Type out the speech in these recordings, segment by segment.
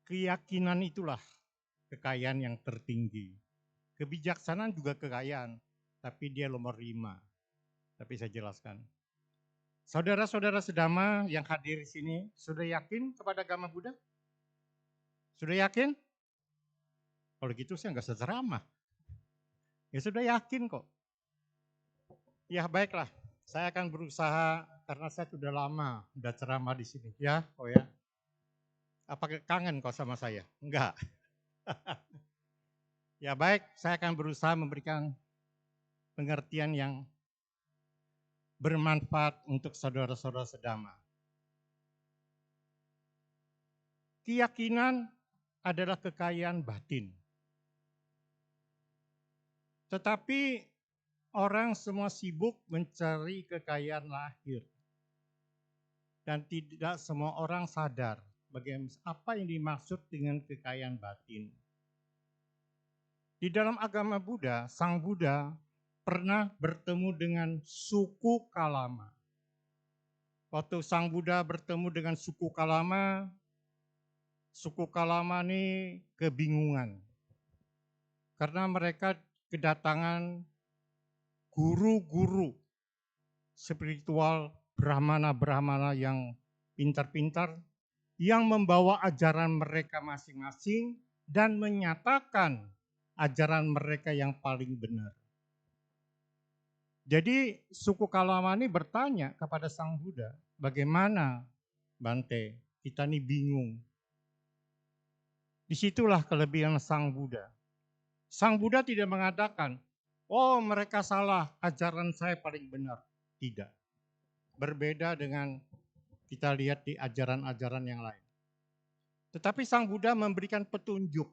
Keyakinan itulah kekayaan yang tertinggi. Kebijaksanaan juga kekayaan, tapi dia nomor 5. Tapi saya jelaskan. Saudara-saudara sedama yang hadir di sini, sudah yakin kepada agama Buddha? Sudah yakin? Kalau gitu saya nggak seceramah. Ya sudah yakin kok. Ya baiklah, saya akan berusaha karena saya sudah lama udah ceramah di sini. Ya, oh ya. Apa kangen kok sama saya? Enggak. Ya baik, saya akan berusaha memberikan pengertian yang bermanfaat untuk saudara-saudara sedama. Keyakinan adalah kekayaan batin. Tetapi orang semua sibuk mencari kekayaan lahir. Dan tidak semua orang sadar bagaimana apa yang dimaksud dengan kekayaan batin. Di dalam agama Buddha, Sang Buddha pernah bertemu dengan suku Kalama. Waktu Sang Buddha bertemu dengan suku Kalama ini kebingungan. Karena mereka kedatangan guru-guru spiritual Brahmana-Brahmana yang pintar-pintar yang membawa ajaran mereka masing-masing dan menyatakan ajaran mereka yang paling benar. Jadi suku Kalama ini bertanya kepada Sang Buddha, bagaimana Bante, kita ini bingung. Disitulah kelebihan Sang Buddha. Sang Buddha tidak mengatakan, oh mereka salah, ajaran saya paling benar. Tidak. Berbeda dengan kita lihat di ajaran-ajaran yang lain. Tetapi Sang Buddha memberikan petunjuk.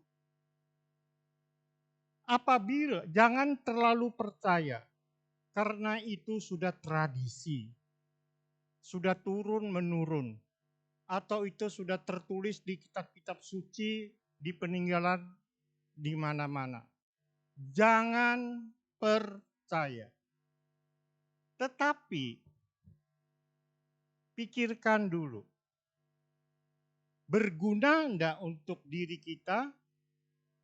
Apabila jangan terlalu percaya, karena itu sudah tradisi, sudah turun-menurun, atau itu sudah tertulis di kitab-kitab suci, di peninggalan, di mana-mana. Jangan percaya. Tetapi, pikirkan dulu, berguna enggak untuk diri kita?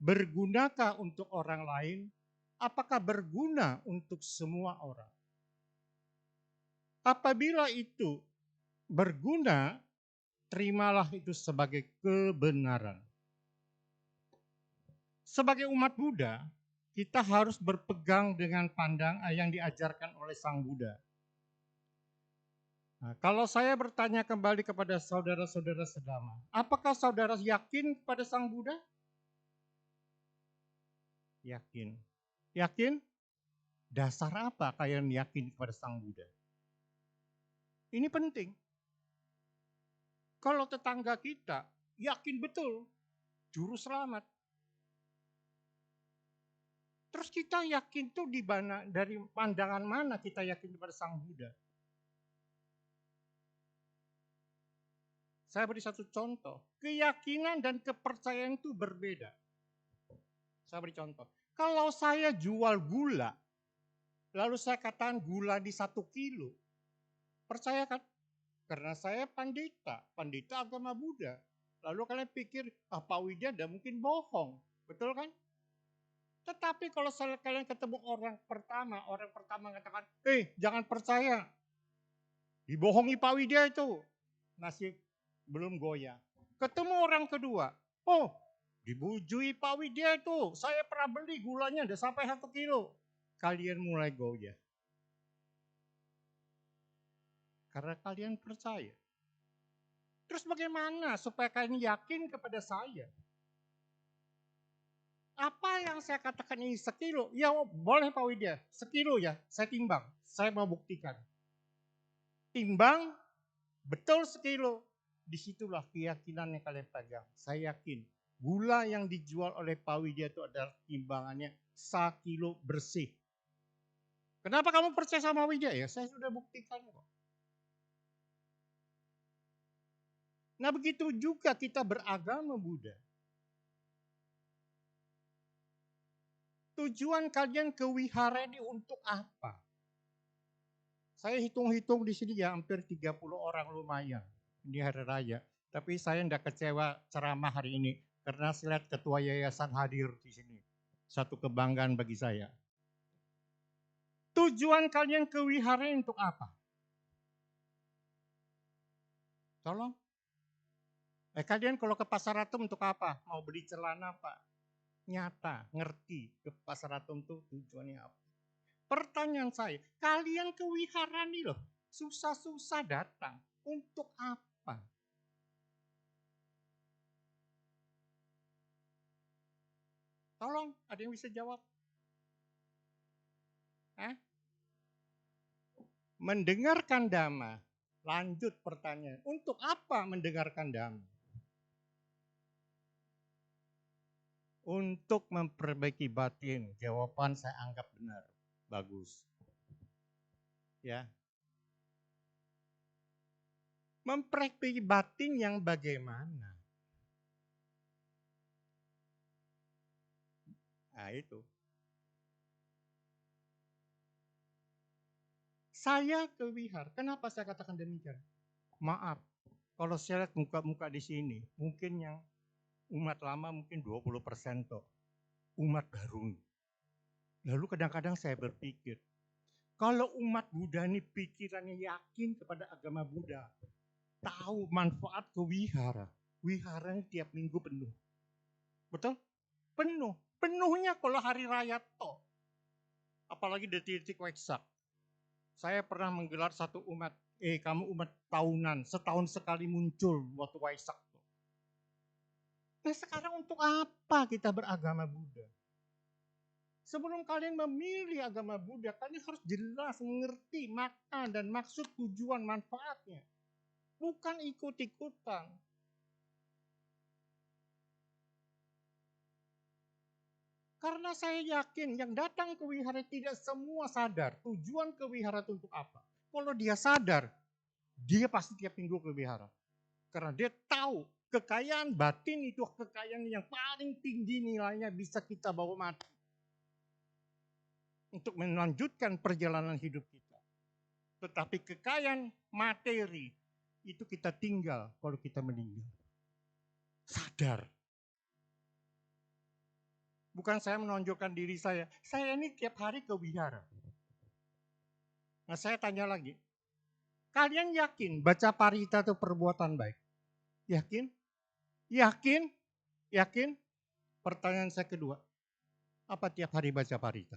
Bergunakah untuk orang lain? Apakah berguna untuk semua orang? Apabila itu berguna, terimalah itu sebagai kebenaran. Sebagai umat Buddha, kita harus berpegang dengan pandangan yang diajarkan oleh Sang Buddha. Nah, kalau saya bertanya kembali kepada saudara-saudara sedama, apakah saudara yakin kepada Sang Buddha? Yakin. Yakin? Dasar apa kalian yakin kepada Sang Buddha? Ini penting. Kalau tetangga kita yakin betul juru selamat. Terus kita yakin tuh di mana, dari pandangan mana kita yakin kepada Sang Buddha? Saya beri satu contoh. Keyakinan dan kepercayaan itu berbeda. Saya beri contoh. Kalau saya jual gula, lalu saya katakan gula di 1 kilo, percaya kan? Karena saya pandita agama Buddha. Lalu kalian pikir, Pak Widya tidak mungkin bohong, betul kan? Tetapi kalau kalian ketemu orang pertama mengatakan, jangan percaya, dibohongi Pak Widya itu, nasib belum goyah. Ketemu orang kedua, dibujui Pak Widya itu, saya pernah beli gulanya udah sampai 1 kilo. Kalian mulai goyah. Karena kalian percaya. Terus bagaimana supaya kalian yakin kepada saya? Apa yang saya katakan ini 1 kilo? Ya boleh Pak Widya, 1 kilo ya, saya timbang. Saya mau buktikan. Timbang, betul 1 kilo. Disitulah keyakinan yang kalian pegang. Saya yakin gula yang dijual oleh Pak Widya itu adalah timbangannya 1 kilo bersih. Kenapa kamu percaya sama Widya? Ya saya sudah buktikan kok. Nah begitu juga kita beragama Buddha. Tujuan kalian ke wihara ini untuk apa? Saya hitung-hitung di sini ya hampir 30 orang lumayan. Ini hari raya. Tapi saya tidak kecewa ceramah hari ini karena saya lihat ketua yayasan hadir di sini. Satu kebanggaan bagi saya. Tujuan kalian ke wihara untuk apa? Tolong. Kalian kalau ke pasar atom untuk apa? Mau beli celana Pak? Nyata, ngerti ke pasar atom itu tujuannya apa? Pertanyaan saya, kalian ke wihara nih loh, susah-susah datang. Untuk apa? Tolong, ada yang bisa jawab? Mendengarkan dhamma. Lanjut pertanyaan, untuk apa mendengarkan dhamma? Untuk memperbaiki batin. Jawaban saya anggap benar. Bagus. Ya. Memperbaiki batin yang bagaimana? Nah itu. Saya ke wihara. Kenapa saya katakan demikian? Maaf, kalau saya lihat muka-muka di sini, mungkin yang umat lama mungkin 20% toh. Umat baru. Lalu kadang-kadang saya berpikir, kalau umat Buddha ini pikirannya yakin kepada agama Buddha, tahu manfaat ke wihara. Wihara ini tiap minggu penuh. Betul? Penuh. Penuhnya kalau hari raya toh. Apalagi detik-detik Waisak. Saya pernah menggelar satu umat, kamu umat tahunan, setahun sekali muncul waktu Waisak. Nah sekarang untuk apa kita beragama Buddha? Sebelum kalian memilih agama Buddha, kalian harus jelas mengerti makna dan maksud tujuan manfaatnya. Bukan ikut-ikutan. Karena saya yakin yang datang ke wihara tidak semua sadar tujuan ke wihara itu untuk apa. Kalau dia sadar, dia pasti tiap minggu ke wihara. Karena dia tahu kekayaan batin itu kekayaan yang paling tinggi nilainya bisa kita bawa mati. Untuk melanjutkan perjalanan hidup kita. Tetapi kekayaan materi itu kita tinggal kalau kita meninggal. Sadar. Bukan saya menonjolkan diri saya ini tiap hari ke wihara. Nah saya tanya lagi, kalian yakin baca parita itu perbuatan baik? Yakin? Yakin? Yakin? Pertanyaan saya kedua, apa tiap hari baca parita?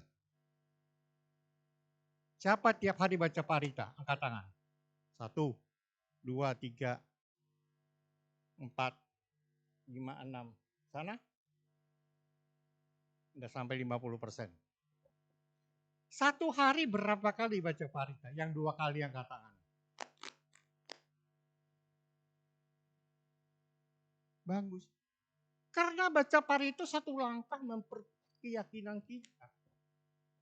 Siapa tiap hari baca parita? Angkat tangan. 1, 2, 3, 4, 5, 6. Sana? Udah sampai 50%. Satu hari berapa kali baca parita? Yang 2 kali angkat tangan. Bagus. Karena baca parita itu satu langkah memperkeyakinan kita.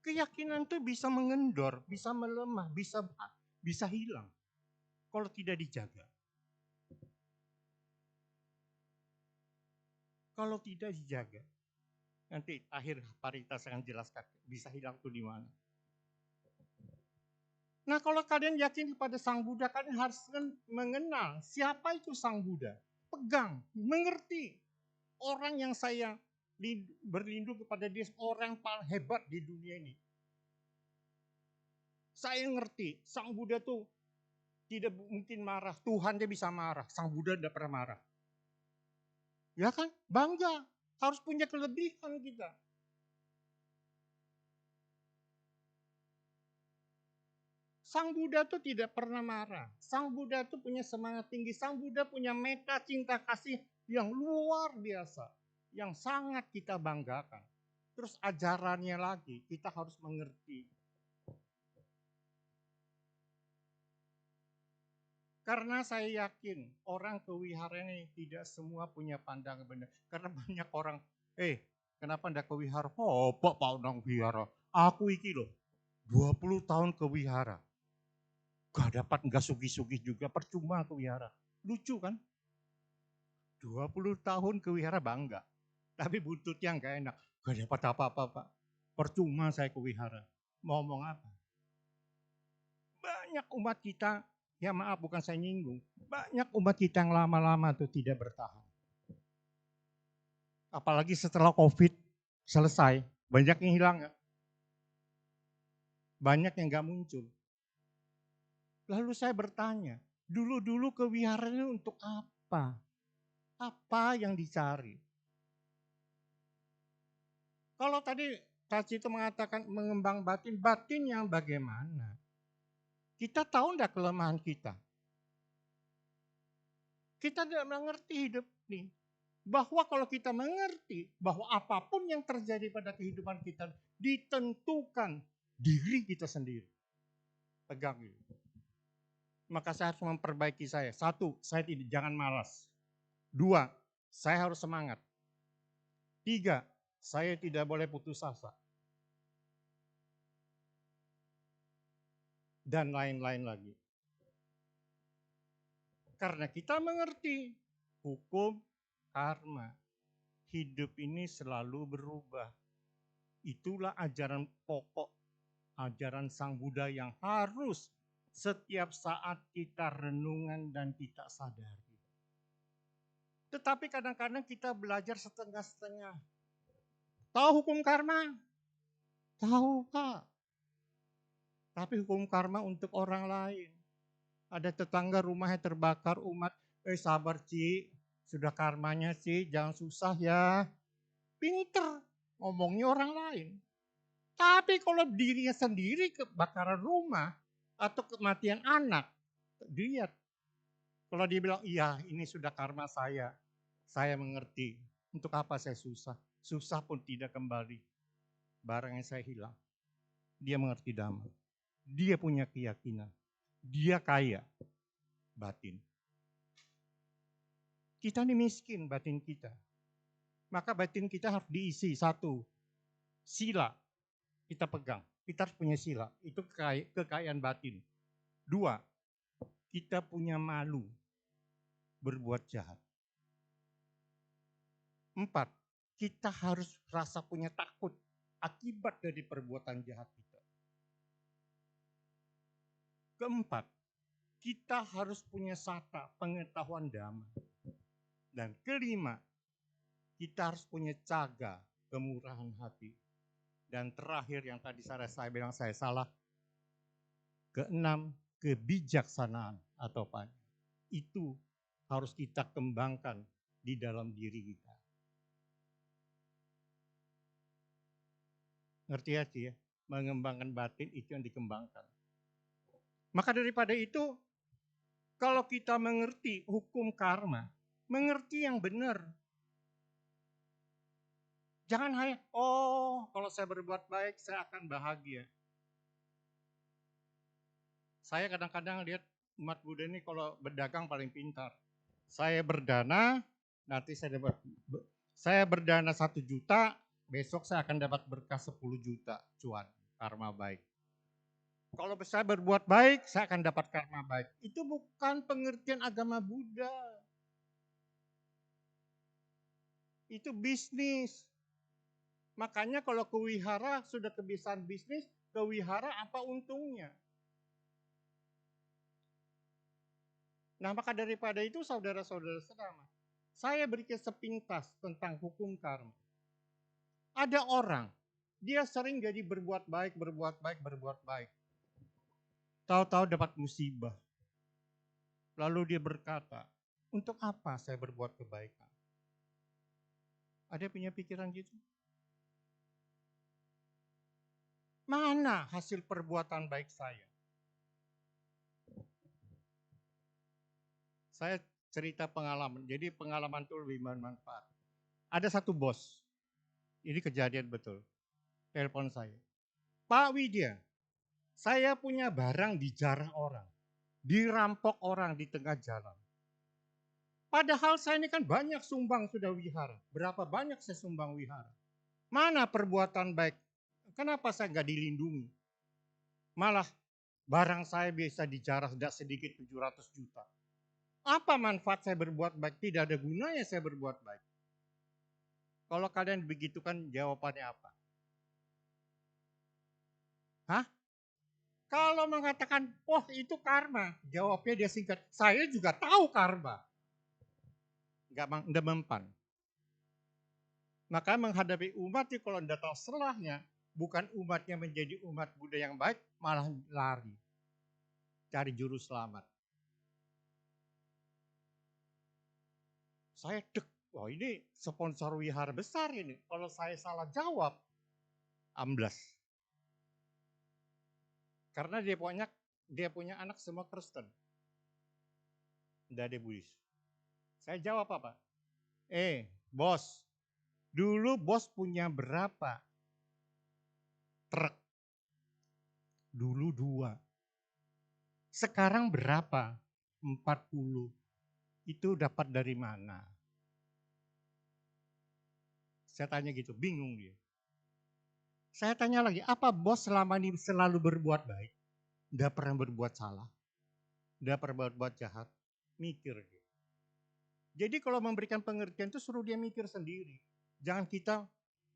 Keyakinan itu bisa mengendor, bisa melemah, bisa hilang kalau tidak dijaga. Kalau tidak dijaga, nanti akhir parita saya akan jelaskan bisa hilang itu di mana. Nah kalau kalian yakin kepada Sang Buddha, kalian harus mengenal siapa itu Sang Buddha. Pegang, mengerti. Orang yang saya berlindung kepada dia, orang paling hebat di dunia ini. Saya ngerti, Sang Buddha tuh tidak mungkin marah. Tuhan dia bisa marah, Sang Buddha tidak pernah marah. Ya kan? Bangga. Harus punya kelebihan kita. Sang Buddha itu tidak pernah marah. Sang Buddha itu punya semangat tinggi. Sang Buddha punya meta cinta kasih yang luar biasa. Yang sangat kita banggakan. Terus ajarannya lagi, kita harus mengerti. Karena saya yakin orang ke wihara ini tidak semua punya pandangan benar. Karena banyak orang, kenapa ndak ke wihara? Oh, Pak orang wihara. Aku iki loh, 20 tahun ke wihara. Gak dapat, gak sugih-sugih juga, percuma ke wihara. Lucu kan? 20 tahun ke wihara bangga. Tapi buntutnya gak enak. Gak dapat apa-apa Pak. Percuma saya ke wihara. Mau ngomong apa? Banyak umat kita Ya maaf, bukan saya nyinggung. Banyak umat kita yang lama-lama tuh tidak bertahan. Apalagi setelah COVID selesai, banyak yang hilang ya. Banyak yang gak muncul. Lalu saya bertanya, dulu-dulu kewiharanya untuk apa? Apa yang dicari? Kalau tadi Taci itu mengatakan mengembang batin, batin yang bagaimana? Kita tahu enggak kelemahan kita? Kita tidak mengerti hidup ini. Bahwa kalau kita mengerti bahwa apapun yang terjadi pada kehidupan kita ditentukan diri kita sendiri. Pegang itu. Maka saya harus memperbaiki saya. Satu, saya jangan malas. Dua, saya harus semangat. Tiga, saya tidak boleh putus asa. Dan lain-lain lagi. Karena kita mengerti hukum karma. Hidup ini selalu berubah. Itulah ajaran pokok, ajaran Sang Buddha yang harus setiap saat kita renungan dan kita sadari. Tetapi kadang-kadang kita belajar setengah-setengah. Tahu hukum karma? Tahu, Kak. Tapi hukum karma untuk orang lain. Ada tetangga rumahnya terbakar, umat, sabar Ci, sudah karmanya Ci, jangan susah ya. Pinter, ngomongnya orang lain. Tapi kalau dirinya sendiri kebakaran rumah atau kematian anak, dilihat. Kalau dia bilang, iya ini sudah karma saya mengerti. Untuk apa saya susah? Susah pun tidak kembali. Barang yang saya hilang. Dia mengerti dhamma. Dia punya keyakinan. Dia kaya batin. Kita ini miskin batin kita. Maka batin kita harus diisi. Satu, sila kita pegang. Kita harus punya sila. Itu kekayaan batin. Dua, kita punya malu berbuat jahat. Empat, kita harus rasa punya takut akibat dari perbuatan jahat kita. Keempat, kita harus punya sata, pengetahuan dhamma. Dan kelima, kita harus punya caga, kemurahan hati. Dan terakhir yang tadi saya bilang saya salah, keenam, kebijaksanaan atau apa. Itu harus kita kembangkan di dalam diri kita. Ngerti ya? Mengembangkan batin itu yang dikembangkan. Maka daripada itu, kalau kita mengerti hukum karma, mengerti yang benar. Jangan hanya, kalau saya berbuat baik, saya akan bahagia. Saya kadang-kadang lihat umat Buddha ini kalau berdagang paling pintar. Saya berdana, nanti saya berdana 1 juta, besok saya akan dapat berkah 10 juta cuan, karma baik. Kalau saya berbuat baik, saya akan dapat karma baik. Itu bukan pengertian agama Buddha. Itu bisnis. Makanya kalau kewihara sudah kebiasaan bisnis, kewihara apa untungnya? Nah maka daripada itu saudara-saudara sekalian, saya berikan sepintas tentang hukum karma. Ada orang, dia sering jadi berbuat baik. Tahu-tahu dapat musibah. Lalu dia berkata, untuk apa saya berbuat kebaikan? Ada punya pikiran gitu? Mana hasil perbuatan baik saya? Saya cerita pengalaman, jadi pengalaman itu lebih bermanfaat. Ada satu bos, ini kejadian betul, telepon saya. Pak Widya, saya punya barang dijarah orang, dirampok orang di tengah jalan. Padahal saya ini kan banyak sumbang sudah wihara. Berapa banyak saya sumbang wihara. Mana perbuatan baik? Kenapa saya nggak dilindungi? Malah barang saya bisa dijarah tidak sedikit 700 juta. Apa manfaat saya berbuat baik? Tidak ada gunanya saya berbuat baik. Kalau kalian begitu kan jawabannya apa? Hah? Kalau mengatakan, oh itu karma, jawabnya dia singkat. Saya juga tahu karma. Nggak mempan. Maka menghadapi umat itu kalau tidak tahu selahnya, bukan umatnya menjadi umat Buddha yang baik, malah lari. Cari juru selamat. Saya wah ini sponsor wihara besar ini. Kalau saya salah jawab, amblas. Karena dia punya anak semua Kristen. Tidak ada Buddhis. Saya jawab apa? Bos, dulu bos punya berapa truk? Dulu 2. Sekarang berapa? 40. Itu dapat dari mana? Saya tanya gitu, bingung dia. Saya tanya lagi, apa bos selama ini selalu berbuat baik? Tidak pernah berbuat salah? Tidak pernah berbuat jahat? Mikir dia. Jadi kalau memberikan pengertian itu suruh dia mikir sendiri. Jangan kita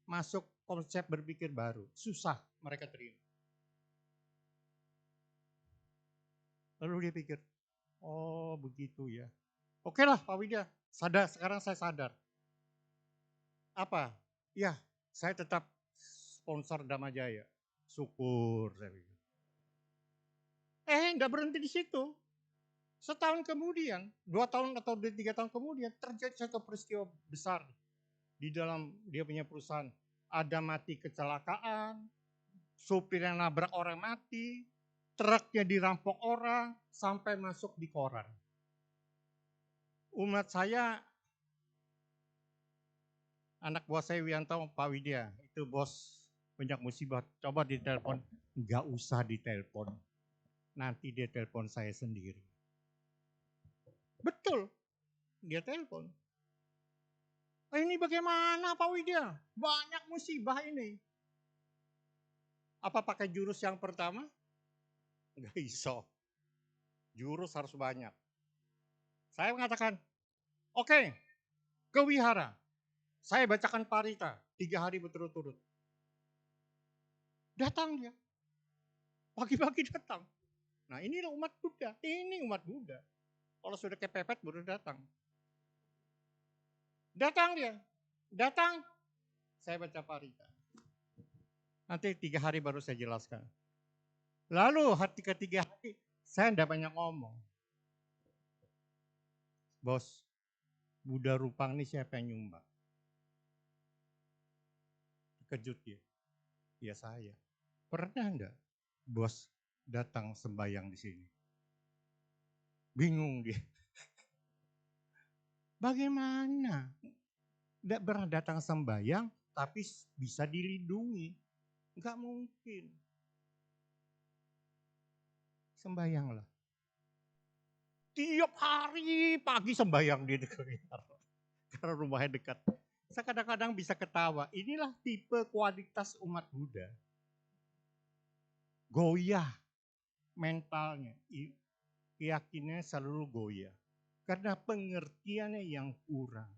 masuk konsep berpikir baru. Susah mereka terima. Lalu dia pikir, oh begitu ya. Oke lah Pak Widya, sekarang saya sadar. Apa? Ya, saya tetap sponsor Dhamma Jaya. Syukur saya pikir. Enggak berhenti di situ. Setahun kemudian, 2 tahun atau 3 tahun kemudian terjadi satu peristiwa besar di dalam dia punya perusahaan. Ada mati kecelakaan, supir yang nabrak orang mati, truknya dirampok orang, sampai masuk di koran. Umat saya, anak buah saya Wianto, Pak Widya, itu bos banyak musibah, coba ditelepon. Enggak usah ditelepon, nanti dia telepon saya sendiri. Betul, dia telepon. Ini bagaimana Pak Widya? Banyak musibah ini. Apa pakai jurus yang pertama? Enggak iso. Jurus harus banyak. Saya mengatakan, oke, ke wihara. Saya bacakan parita 3 hari berturut-turut. Datang dia. Pagi-pagi datang. Nah inilah umat Buddha. Ini umat Buddha. Kalau sudah kepepet baru datang. Datang dia. Datang. Saya baca parita. Nanti 3 hari baru saya jelaskan. Lalu ketiga hari saya tidak banyak ngomong. Bos, Buddha Rupang ini siapa yang nyumbang? Kejut dia. Ya saya. Pernah enggak bos datang sembahyang di sini? Bingung dia. Bagaimana? Tidak pernah datang sembahyang tapi bisa dilindungi. Enggak mungkin. Sembahyanglah. Tiap hari pagi sembahyang di dekat. Karena rumahnya dekat. Saya kadang-kadang bisa ketawa. Inilah tipe kualitas umat Buddha. Goyah mentalnya. Keyakinannya selalu goyah. Karena pengertiannya yang kurang.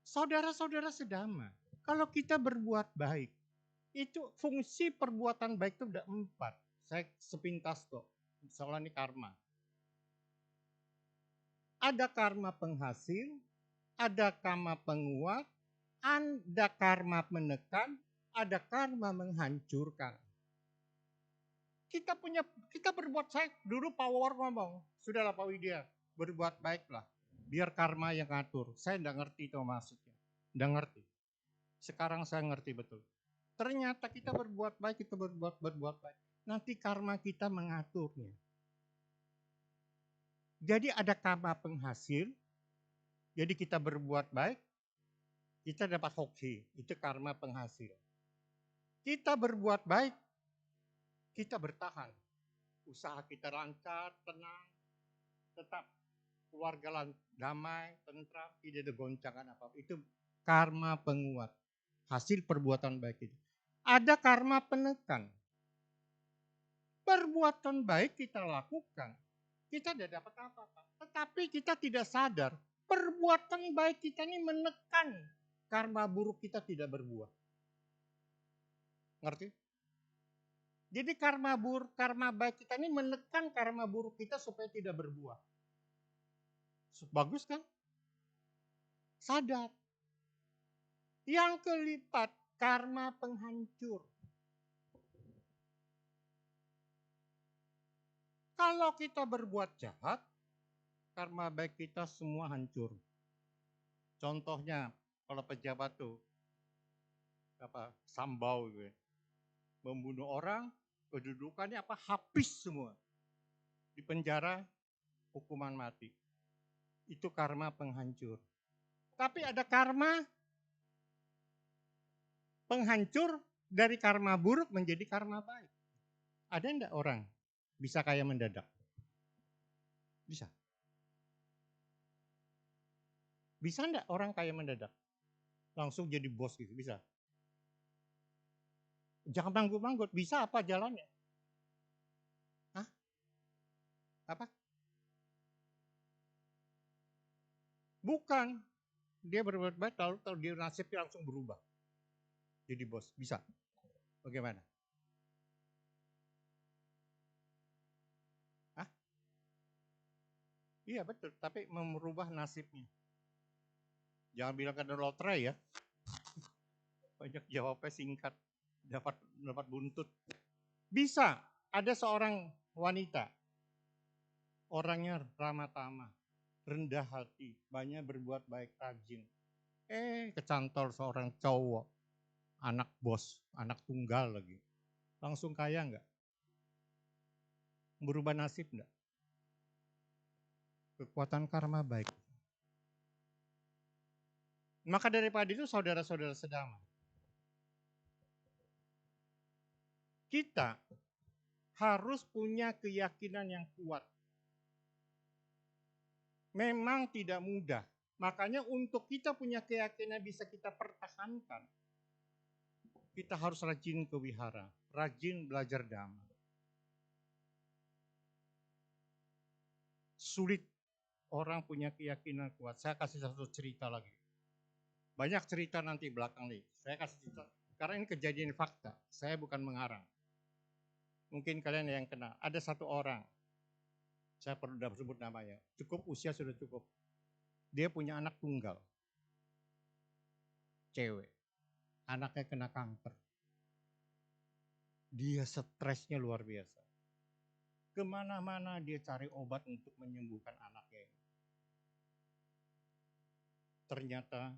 Saudara-saudara sedama. Kalau kita berbuat baik. Itu fungsi perbuatan baik itu udah 4. Saya sepintas kok. Soalnya ini karma. Ada karma penghasil, ada karma penguat, ada karma menekan, ada karma menghancurkan. Kita berbuat baik. Dulu Pak Wawar ngomong, sudahlah Pak Widya, berbuat baiklah. Biar karma yang ngatur. Saya enggak ngerti itu maksudnya. Enggak ngerti. Sekarang saya ngerti betul. Ternyata kita berbuat baik, kita berbuat baik. Nanti karma kita mengaturnya. Jadi ada karma penghasil. Jadi kita berbuat baik, kita dapat hoki. Itu karma penghasil. Kita berbuat baik, kita bertahan. Usaha kita lancar, tenang, tetap keluarga damai, tentram, tidak ada goncangan apa-apa. Itu karma penguat. Hasil perbuatan baik itu. Ada karma penekan. Perbuatan baik kita lakukan. Kita tidak dapat apa-apa. Tetapi kita tidak sadar. Perbuatan baik kita ini menekan. Karma buruk kita tidak berbuah. Ngerti? Jadi karma baik kita ini menekan karma buruk kita supaya tidak berbuah. Bagus kan? Sadar. Yang kelipat, karma penghancur. Kalau kita berbuat jahat, karma baik kita semua hancur. Contohnya, kalau pejabat tuh, sambau gitu ya, membunuh orang, kedudukannya habis semua. Di penjara, hukuman mati. Itu karma penghancur. Tapi ada karma penghancur dari karma buruk menjadi karma baik. Ada enggak orang bisa kaya mendadak? Bisa. Bisa enggak orang kaya mendadak? Langsung jadi bos gitu, bisa? Jangan manggut-manggut, bisa apa jalannya? Hah? Apa? Bukan. Dia berbuat baik, lalu dia nasibnya langsung berubah. Jadi bos, bisa. Bagaimana? Hah? Iya betul, tapi merubah nasibnya. Jangan bilang kena lotre ya. Banyak jawabnya singkat, dapat buntut. Bisa, ada seorang wanita, orangnya ramah tamah, rendah hati, banyak berbuat baik, rajin. Kecantol seorang cowok, anak bos, anak tunggal lagi. Langsung kaya enggak? Berubah nasib enggak? Kekuatan karma baik. Maka daripada itu saudara-saudara sedang, kita harus punya keyakinan yang kuat. Memang tidak mudah. Makanya untuk kita punya keyakinan bisa kita pertahankan, kita harus rajin ke wihara, rajin belajar dhamma. Sulit orang punya keyakinan kuat. Saya kasih satu cerita lagi. Banyak cerita nanti belakang nih. Saya kasih cerita. Karena ini kejadian fakta. Saya bukan mengarang. Mungkin kalian yang kenal. Ada satu orang. Saya perlu sebut namanya. Cukup usia sudah cukup. Dia punya anak tunggal. Cewek. Anaknya kena kanker. Dia stresnya luar biasa. Kemana-mana dia cari obat untuk menyembuhkan anaknya. Ternyata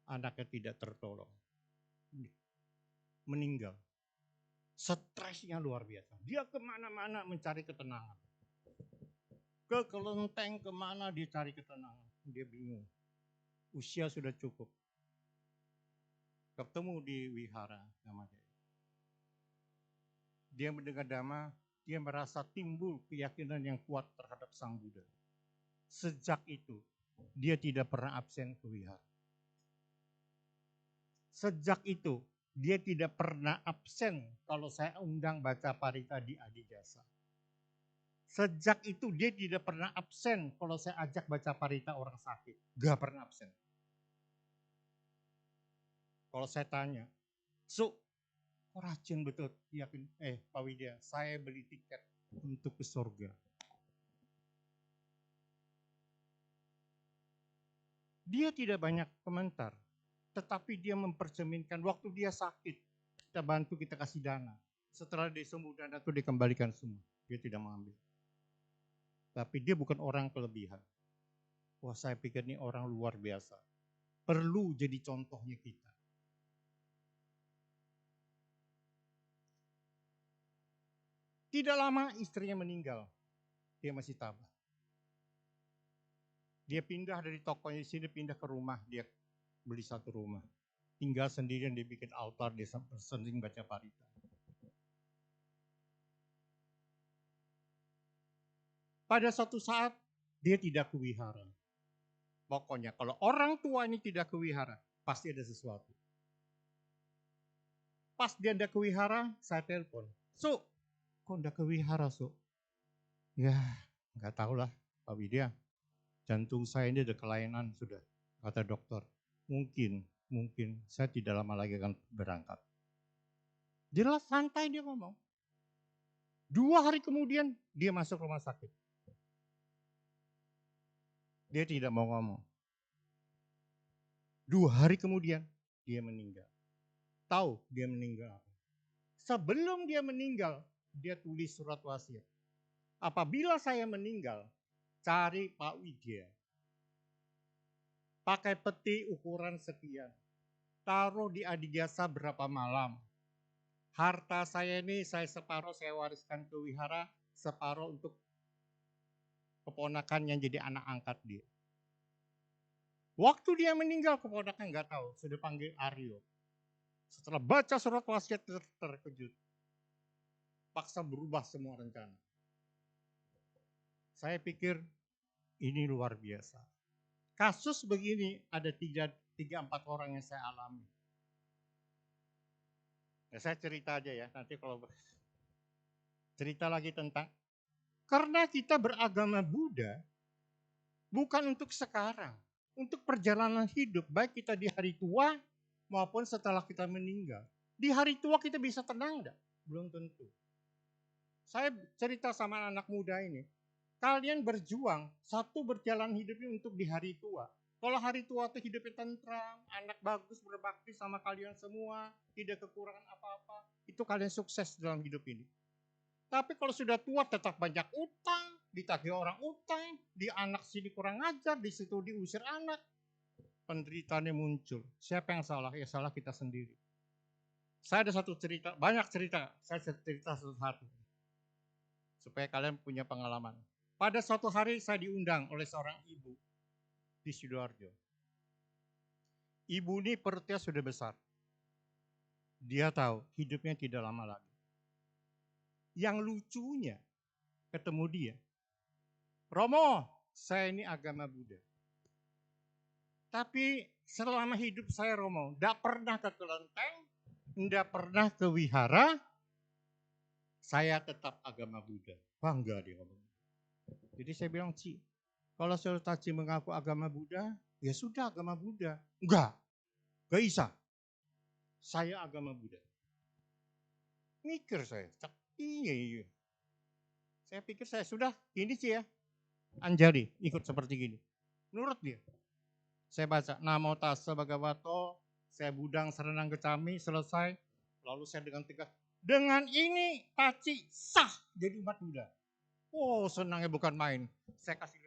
anaknya tidak tertolong. Meninggal. Stresnya luar biasa. Dia kemana-mana mencari ketenangan. Ke kelenteng kemana dia cari ketenangan. Dia bingung. Usia sudah cukup. Ketemu di wihara namanya. Dia mendengar dhamma, dia merasa timbul keyakinan yang kuat terhadap Sang Buddha. Sejak itu, dia tidak pernah absen ke wihara. Sejak itu, dia tidak pernah absen kalau saya undang baca parita di Adijasa. Sejak itu dia tidak pernah absen kalau saya ajak baca parita orang sakit. Gak pernah absen. Kalau saya tanya, kok rajin betul, yakin, Pak Widya, saya beli tiket untuk ke surga. Dia tidak banyak komentar, tetapi dia mempercerminkan waktu dia sakit, kita bantu, kita kasih dana. Setelah dia sembuh, dana itu dikembalikan semua. Dia tidak mengambil. Tapi dia bukan orang kelebihan. Wah, saya pikir ini orang luar biasa. Perlu jadi contohnya kita. Tidak lama istrinya meninggal. Dia masih tabah. Dia pindah dari tokonya di sini, pindah ke rumah. Dia beli satu rumah. Tinggal sendirian, dia bikin altar, dia sering baca parita. Pada suatu saat, dia tidak ke wihara. Pokoknya kalau orang tua ini tidak ke wihara, pasti ada sesuatu. Pas dia tidak ke wihara, saya telepon. Kok tidak ke wihara, Ya, nggak tahulah, Pak Widya. Jantung saya ini ada kelainan sudah, kata dokter. Mungkin saya tidak lama lagi akan berangkat. Jelas santai dia ngomong. 2 hari kemudian dia masuk rumah sakit. Dia tidak mau ngomong. 2 hari kemudian dia meninggal. Tahu dia meninggal apa? Sebelum dia meninggal, dia tulis surat wasiat. Apabila saya meninggal, cari Pak Widya. Pakai peti ukuran sekian. Taruh di Adigasa berapa malam. Harta saya ini saya separuh saya wariskan ke wihara, separuh untuk keponakan yang jadi anak angkat dia. Waktu dia meninggal, keponakan nggak tahu, sudah panggil Aryo. Setelah baca surat wasiat terkejut. Paksa berubah semua rencana. Saya pikir ini luar biasa. Kasus begini ada 3-4 orang yang saya alami. Ya, saya cerita aja ya, nanti kalau cerita lagi tentang, karena kita beragama Buddha, bukan untuk sekarang, untuk perjalanan hidup, baik kita di hari tua maupun setelah kita meninggal. Di hari tua kita bisa tenang enggak? Belum tentu. Saya cerita sama anak muda ini, kalian berjuang, satu berjalan hidupnya untuk di hari tua. Kalau hari tua itu hidupnya tentram, anak bagus berbakti sama kalian semua, tidak kekurangan apa-apa, itu kalian sukses dalam hidup ini. Tapi kalau sudah tua tetap banyak utang, ditagih orang utang, di anak sini kurang ajar, di situ diusir anak. Penderitaannya muncul. Siapa yang salah? Ya salah kita sendiri. Saya ada satu cerita, banyak cerita, saya cerita satu-satu. Supaya kalian punya pengalaman. Pada suatu hari saya diundang oleh seorang ibu di Sidoarjo. Ibu ini perutnya sudah besar. Dia tahu hidupnya tidak lama lagi. Yang lucunya, ketemu dia. Romo, saya ini agama Buddha. Tapi selama hidup saya Romo, tidak pernah ke kelenteng, tidak pernah ke wihara, saya tetap agama Buddha. Bangga dia ngomong. Jadi saya bilang, Ci, kalau Saudara Ci mengaku agama Buddha, ya sudah agama Buddha. Enggak bisa. Saya agama Buddha. Mikir saya, iya. Saya pikir saya sudah, gini sih ya. Anjali ikut seperti gini. Menurut dia. Saya baca, Namo Tassa Bhagavato, saya budang serenang kecami, selesai. Lalu saya dengan tegas, dengan ini Taci sah jadi umat Buddha. Oh senangnya bukan main. Saya kasih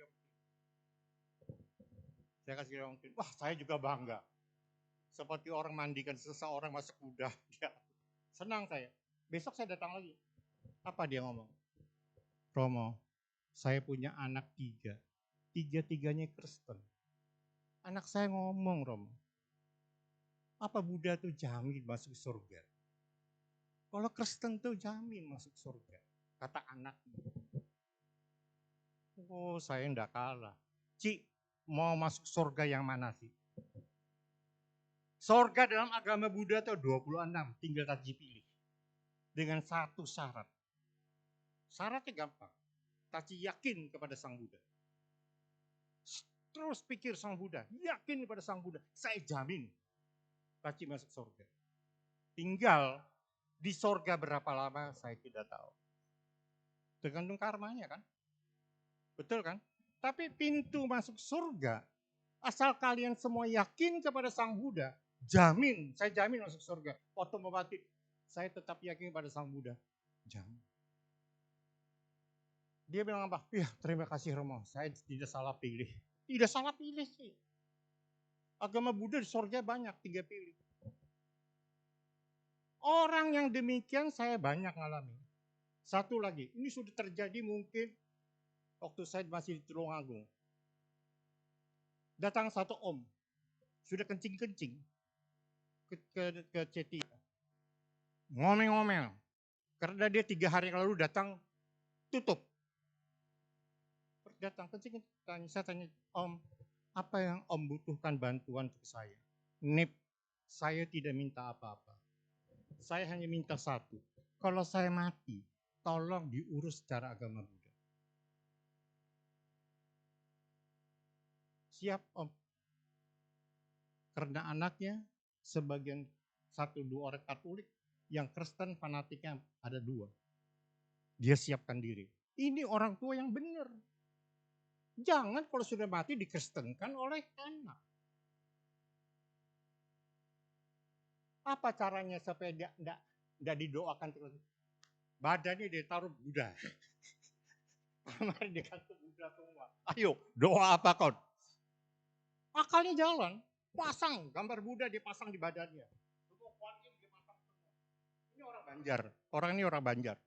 leontin. Wah saya juga bangga. Seperti orang mandikan seseorang masuk Buddha. Ya, senang saya. Besok saya datang lagi. Apa dia ngomong? Romo, saya punya anak 3. 3-tiganya Kristen. Anak saya ngomong, Romo. Apa Buddha itu jamin masuk surga? Kalau Kristen tuh jamin masuk surga. Kata anaknya. Oh saya enggak kalah. Ci, mau masuk surga yang mana sih? Surga dalam agama Buddha itu 26, tinggal Taci pilih. Dengan satu syarat. Syaratnya gampang. Taci yakin kepada Sang Buddha. Terus pikir Sang Buddha, yakin kepada Sang Buddha. Saya jamin Taci masuk surga. Tinggal di surga berapa lama saya tidak tahu. Tergantung karmanya kan. Betul kan? Tapi pintu masuk surga, asal kalian semua yakin kepada Sang Buddha, jamin, saya jamin masuk surga. Waktu mau mati, saya tetap yakin kepada Sang Buddha. Jamin. Dia bilang apa? Ya terima kasih Romo, saya tidak salah pilih. Tidak salah pilih sih. Agama Buddha di surga banyak, 3 pilih. Orang yang demikian saya banyak ngalami. Satu lagi, ini sudah terjadi mungkin waktu saya masih di Tulungagung. Datang satu om, sudah kencing-kencing ke Cetia. Ngomel-ngomel. Karena dia 3 hari lalu datang, tutup. Datang kencing, saya tanya, om, apa yang om butuhkan bantuan untuk saya? Nip, saya tidak minta apa-apa. Saya hanya minta satu. Kalau saya mati, tolong diurus secara agama Buddha. Siap om. Karena anaknya sebagian 1-2 orang Katolik, yang Kristen fanatiknya ada 2. Dia siapkan diri. Ini orang tua yang benar. Jangan kalau sudah mati dikristenkan oleh anak. Apa caranya supaya dia tidak didoakan terus? Badannya ditaruh Buddha. Mari dikasih Buddha semua. Ayo, doa apa kau? Akalnya jalan. Pasang gambar Buddha dipasang di badannya. Semua kuatin dipasang semua. Ini orang Banjar. Orang ini orang Banjar.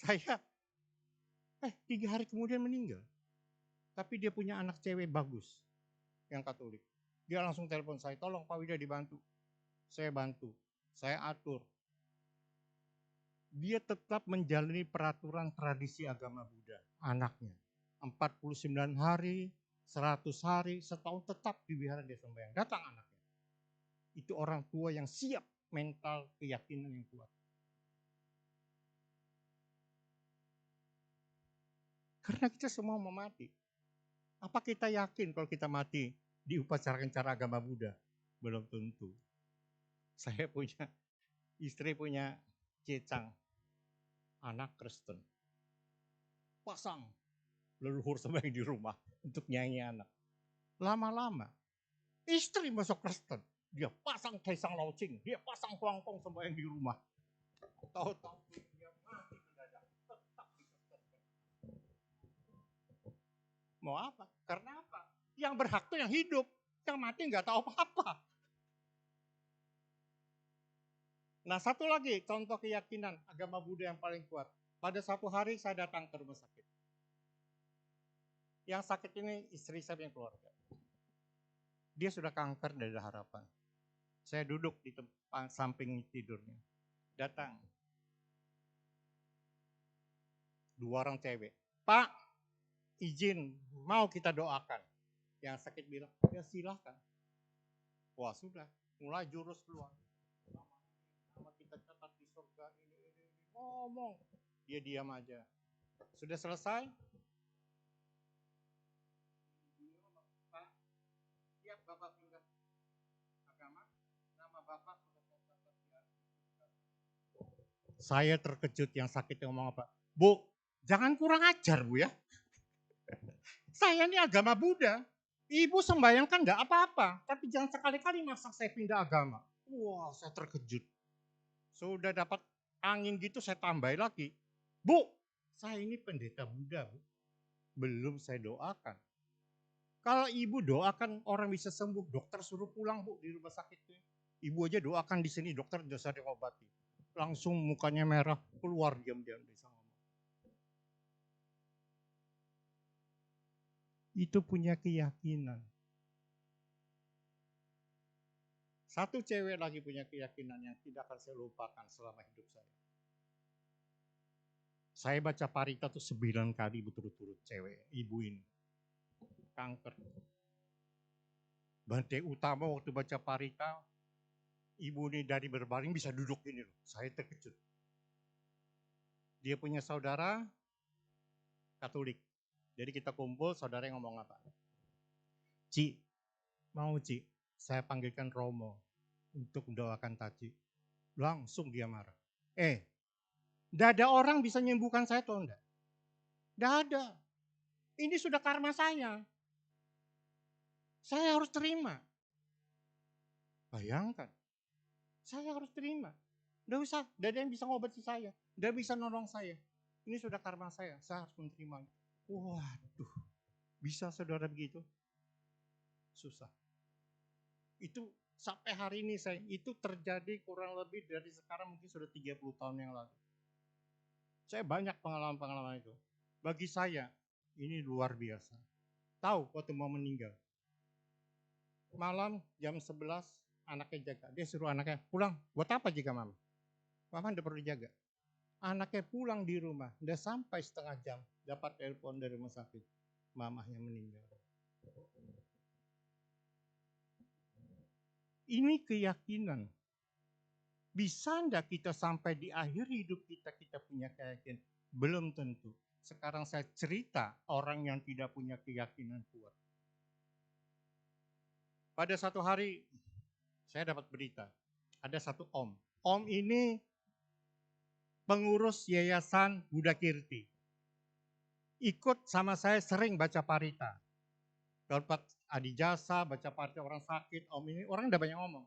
Saya 3 hari kemudian meninggal. Tapi dia punya anak cewek bagus yang Katolik. Dia langsung telepon saya, tolong Pak Wida dibantu. Saya bantu, saya atur. Dia tetap menjalani peraturan tradisi agama Buddha, anaknya. 49 hari, 100 hari, setahun tetap di wihara dia sembahyang. Datang anaknya. Itu orang tua yang siap mental keyakinan yang kuat. Karena kita semua mau mati. Apa kita yakin kalau kita mati diupacarakan cara agama Buddha? Belum tentu. Saya punya istri punya cecang, anak Kristen. Pasang leluhur sembahyang di rumah untuk nyanyi anak. Lama-lama istri masuk Kristen. Dia pasang kaisang laucing, dia pasang kuangkong sembahyang di rumah. Tahu-tahu dia mati mendadak, tetap dikristenkan. Mau apa? Karena apa? Yang berhak tuh yang hidup, yang mati nggak tahu apa-apa. Nah, satu lagi contoh keyakinan agama Buddha yang paling kuat. Pada satu hari saya datang ke rumah sakit. Yang sakit ini istri saya yang keluarga. Dia sudah kanker dari harapan. Saya duduk di tempat samping tidurnya. Datang 2 orang cewek. Pak, izin mau kita doakan. Yang sakit bilang, ya silahkan. Wah sudah, mulai jurus keluar. Nama kita catat di surga ini. Ngomong. Dia diam aja. Sudah selesai? Pak, siap Bapak pindah agama? Nama Bapak sudah saya catat ya. Saya terkejut yang sakit ngomong apa? Bu, jangan kurang ajar Bu ya. Saya ini agama Buddha. Ibu sembahyang kan enggak apa-apa. Tapi jangan sekali-kali maksa saya pindah agama. Wah, saya terkejut. Sudah dapat angin gitu saya tambahin lagi. Bu, saya ini pendeta Buddha, Bu. Belum saya doakan. Kalau ibu doakan orang bisa sembuh, dokter suruh pulang Bu di rumah sakitnya. Ibu aja doakan di sini, dokter jasa diobati. Langsung mukanya merah, keluar diam-diam bisa ngomong. Itu punya keyakinan. Satu cewek lagi punya keyakinan yang tidak akan saya lupakan selama hidup saya. Saya baca Parita tuh 9 kali berturut-turut cewek, ibu ini. Kanker. Bante Utama waktu baca Parita, ibu ini dari berbaring bisa duduk gini loh. Saya terkejut. Dia punya saudara Katolik. Jadi kita kumpul, saudara yang ngomong apa? Ci, mau Ci, saya panggilkan Romo untuk mendoakan Taci. Langsung dia marah. Tidak ada orang bisa menyembuhkan saya atau enggak? Tidak ada. Ini sudah karma saya. Saya harus terima. Bayangkan. Saya harus terima. Tidak usah, tidak ada yang bisa ngobati saya. Tidak bisa nolong saya. Ini sudah karma saya harus menerima. Waduh, bisa saudara begitu? Susah. Itu sampai hari ini itu terjadi kurang lebih dari sekarang mungkin sudah 30 tahun yang lalu. Saya banyak pengalaman-pengalaman itu. Bagi saya, ini luar biasa. Tahu waktu mau meninggal. Malam jam 11 anaknya jaga. Dia suruh anaknya pulang. Buat apa jika mama? Mama tidak perlu jaga. Anaknya pulang di rumah. Udah sampai setengah jam. Dapat telepon dari rumah sakit. Mamahnya meninggal. Ini keyakinan. Bisa enggak kita sampai di akhir hidup kita punya keyakinan? Belum tentu. Sekarang saya cerita orang yang tidak punya keyakinan kuat. Pada satu hari saya dapat berita. Ada satu om. Om ini pengurus Yayasan Buddha Kirti. Ikut sama saya sering baca parita. Dapat adijasa, baca parita orang sakit, om ini, orang udah banyak ngomong.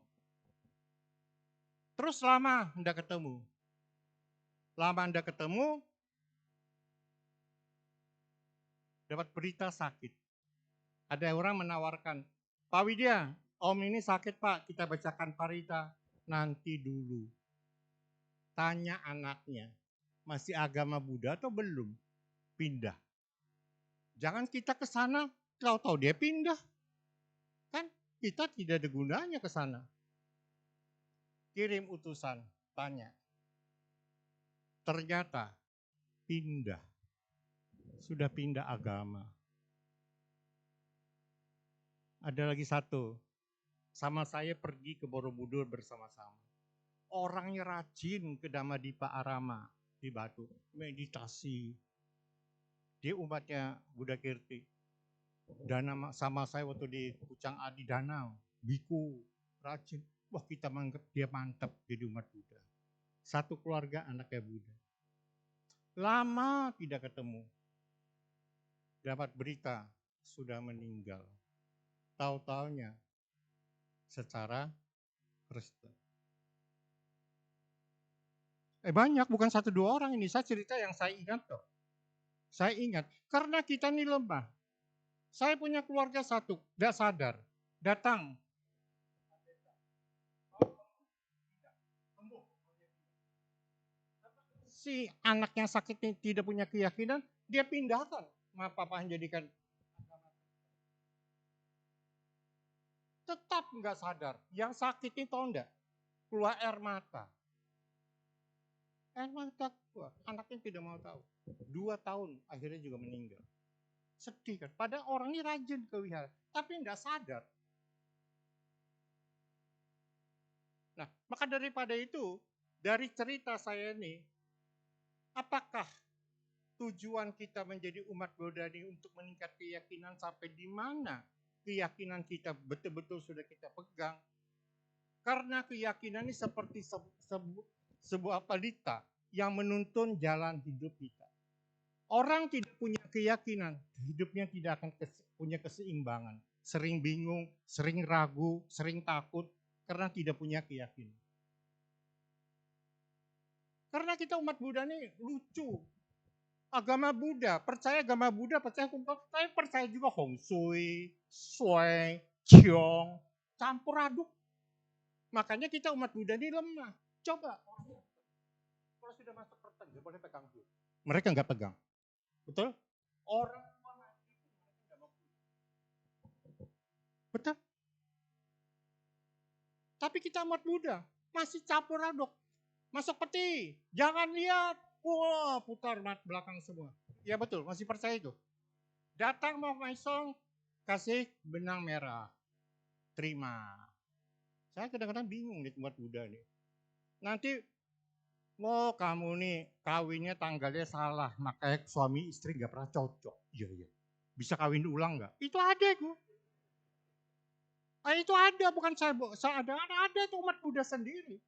Terus lama enggak ketemu. Lama enggak ketemu, dapat berita sakit. Ada orang menawarkan, Pak Widya, om ini sakit Pak, kita bacakan parita. Nanti dulu. Tanya anaknya, masih agama Buddha atau belum? Pindah. Jangan kita ke sana, tahu-tahu dia pindah. Kan kita tidak ada gunanya ke sana. Kirim utusan, tanya. Ternyata pindah. Sudah pindah agama. Ada lagi satu. Sama saya pergi ke Borobudur bersama-sama. Orangnya rajin ke Dhammadippa Arama di Batu. Meditasi. Dia umatnya Buddha Kirti. Dana sama saya waktu di Pucang Adi Danau. Biku. Rajin. Wah kita menganggap dia mantap jadi umat Buddha. Satu keluarga anaknya Buddha. Lama tidak ketemu. Dapat berita sudah meninggal. Tahu-taunya secara restu. Banyak, bukan satu dua orang ini. Saya cerita yang saya ingat toh. Saya ingat, karena kita ini lemah. Saya punya keluarga satu, tidak sadar. Datang. Si anaknya sakit ini tidak punya keyakinan, dia pindahkan. Papa jadikan. Tetap nggak sadar. Yang sakit ini tahu enggak? Keluar air mata. Air mata keluar. Anaknya tidak mau tahu. 2 tahun akhirnya juga meninggal. Sedih kan? Padahal orang ini rajin ke wihara. Tapi nggak sadar. Nah, maka daripada itu, dari cerita saya ini, apakah tujuan kita menjadi umat Buddha ini untuk meningkat keyakinan sampai di mana keyakinan kita betul-betul sudah kita pegang? Karena keyakinan ini seperti sebuah pelita yang menuntun jalan hidup kita. Orang tidak punya keyakinan, hidupnya tidak akan punya keseimbangan. Sering bingung, sering ragu, sering takut, karena tidak punya keyakinan. Karena kita umat Buddha ini lucu. Agama Buddha, percaya hukum, saya percaya juga Hong Sui, Sui, Qiong, campur aduk. Makanya kita umat Buddha ini lemah. Coba, kalau sudah masuk perteng, dia boleh pegang dulu. Mereka nggak pegang. Betul? Orang betul. Tapi kita umat Buddha masih campur aduk. Masuk peti, jangan lihat. Wah, putar belakang semua. Ya betul, masih percaya itu. Datang mau maisong, kasih benang merah. Terima. Saya kadang-kadang bingung di umat Buddha nih. Nanti mau kamu nih kawinnya tanggalnya salah, makanya suami istri nggak pernah cocok. Iya. Bisa kawin ulang nggak? Itu ada tuh. Itu ada, bukan saya ada tuh umat Buddha sendiri.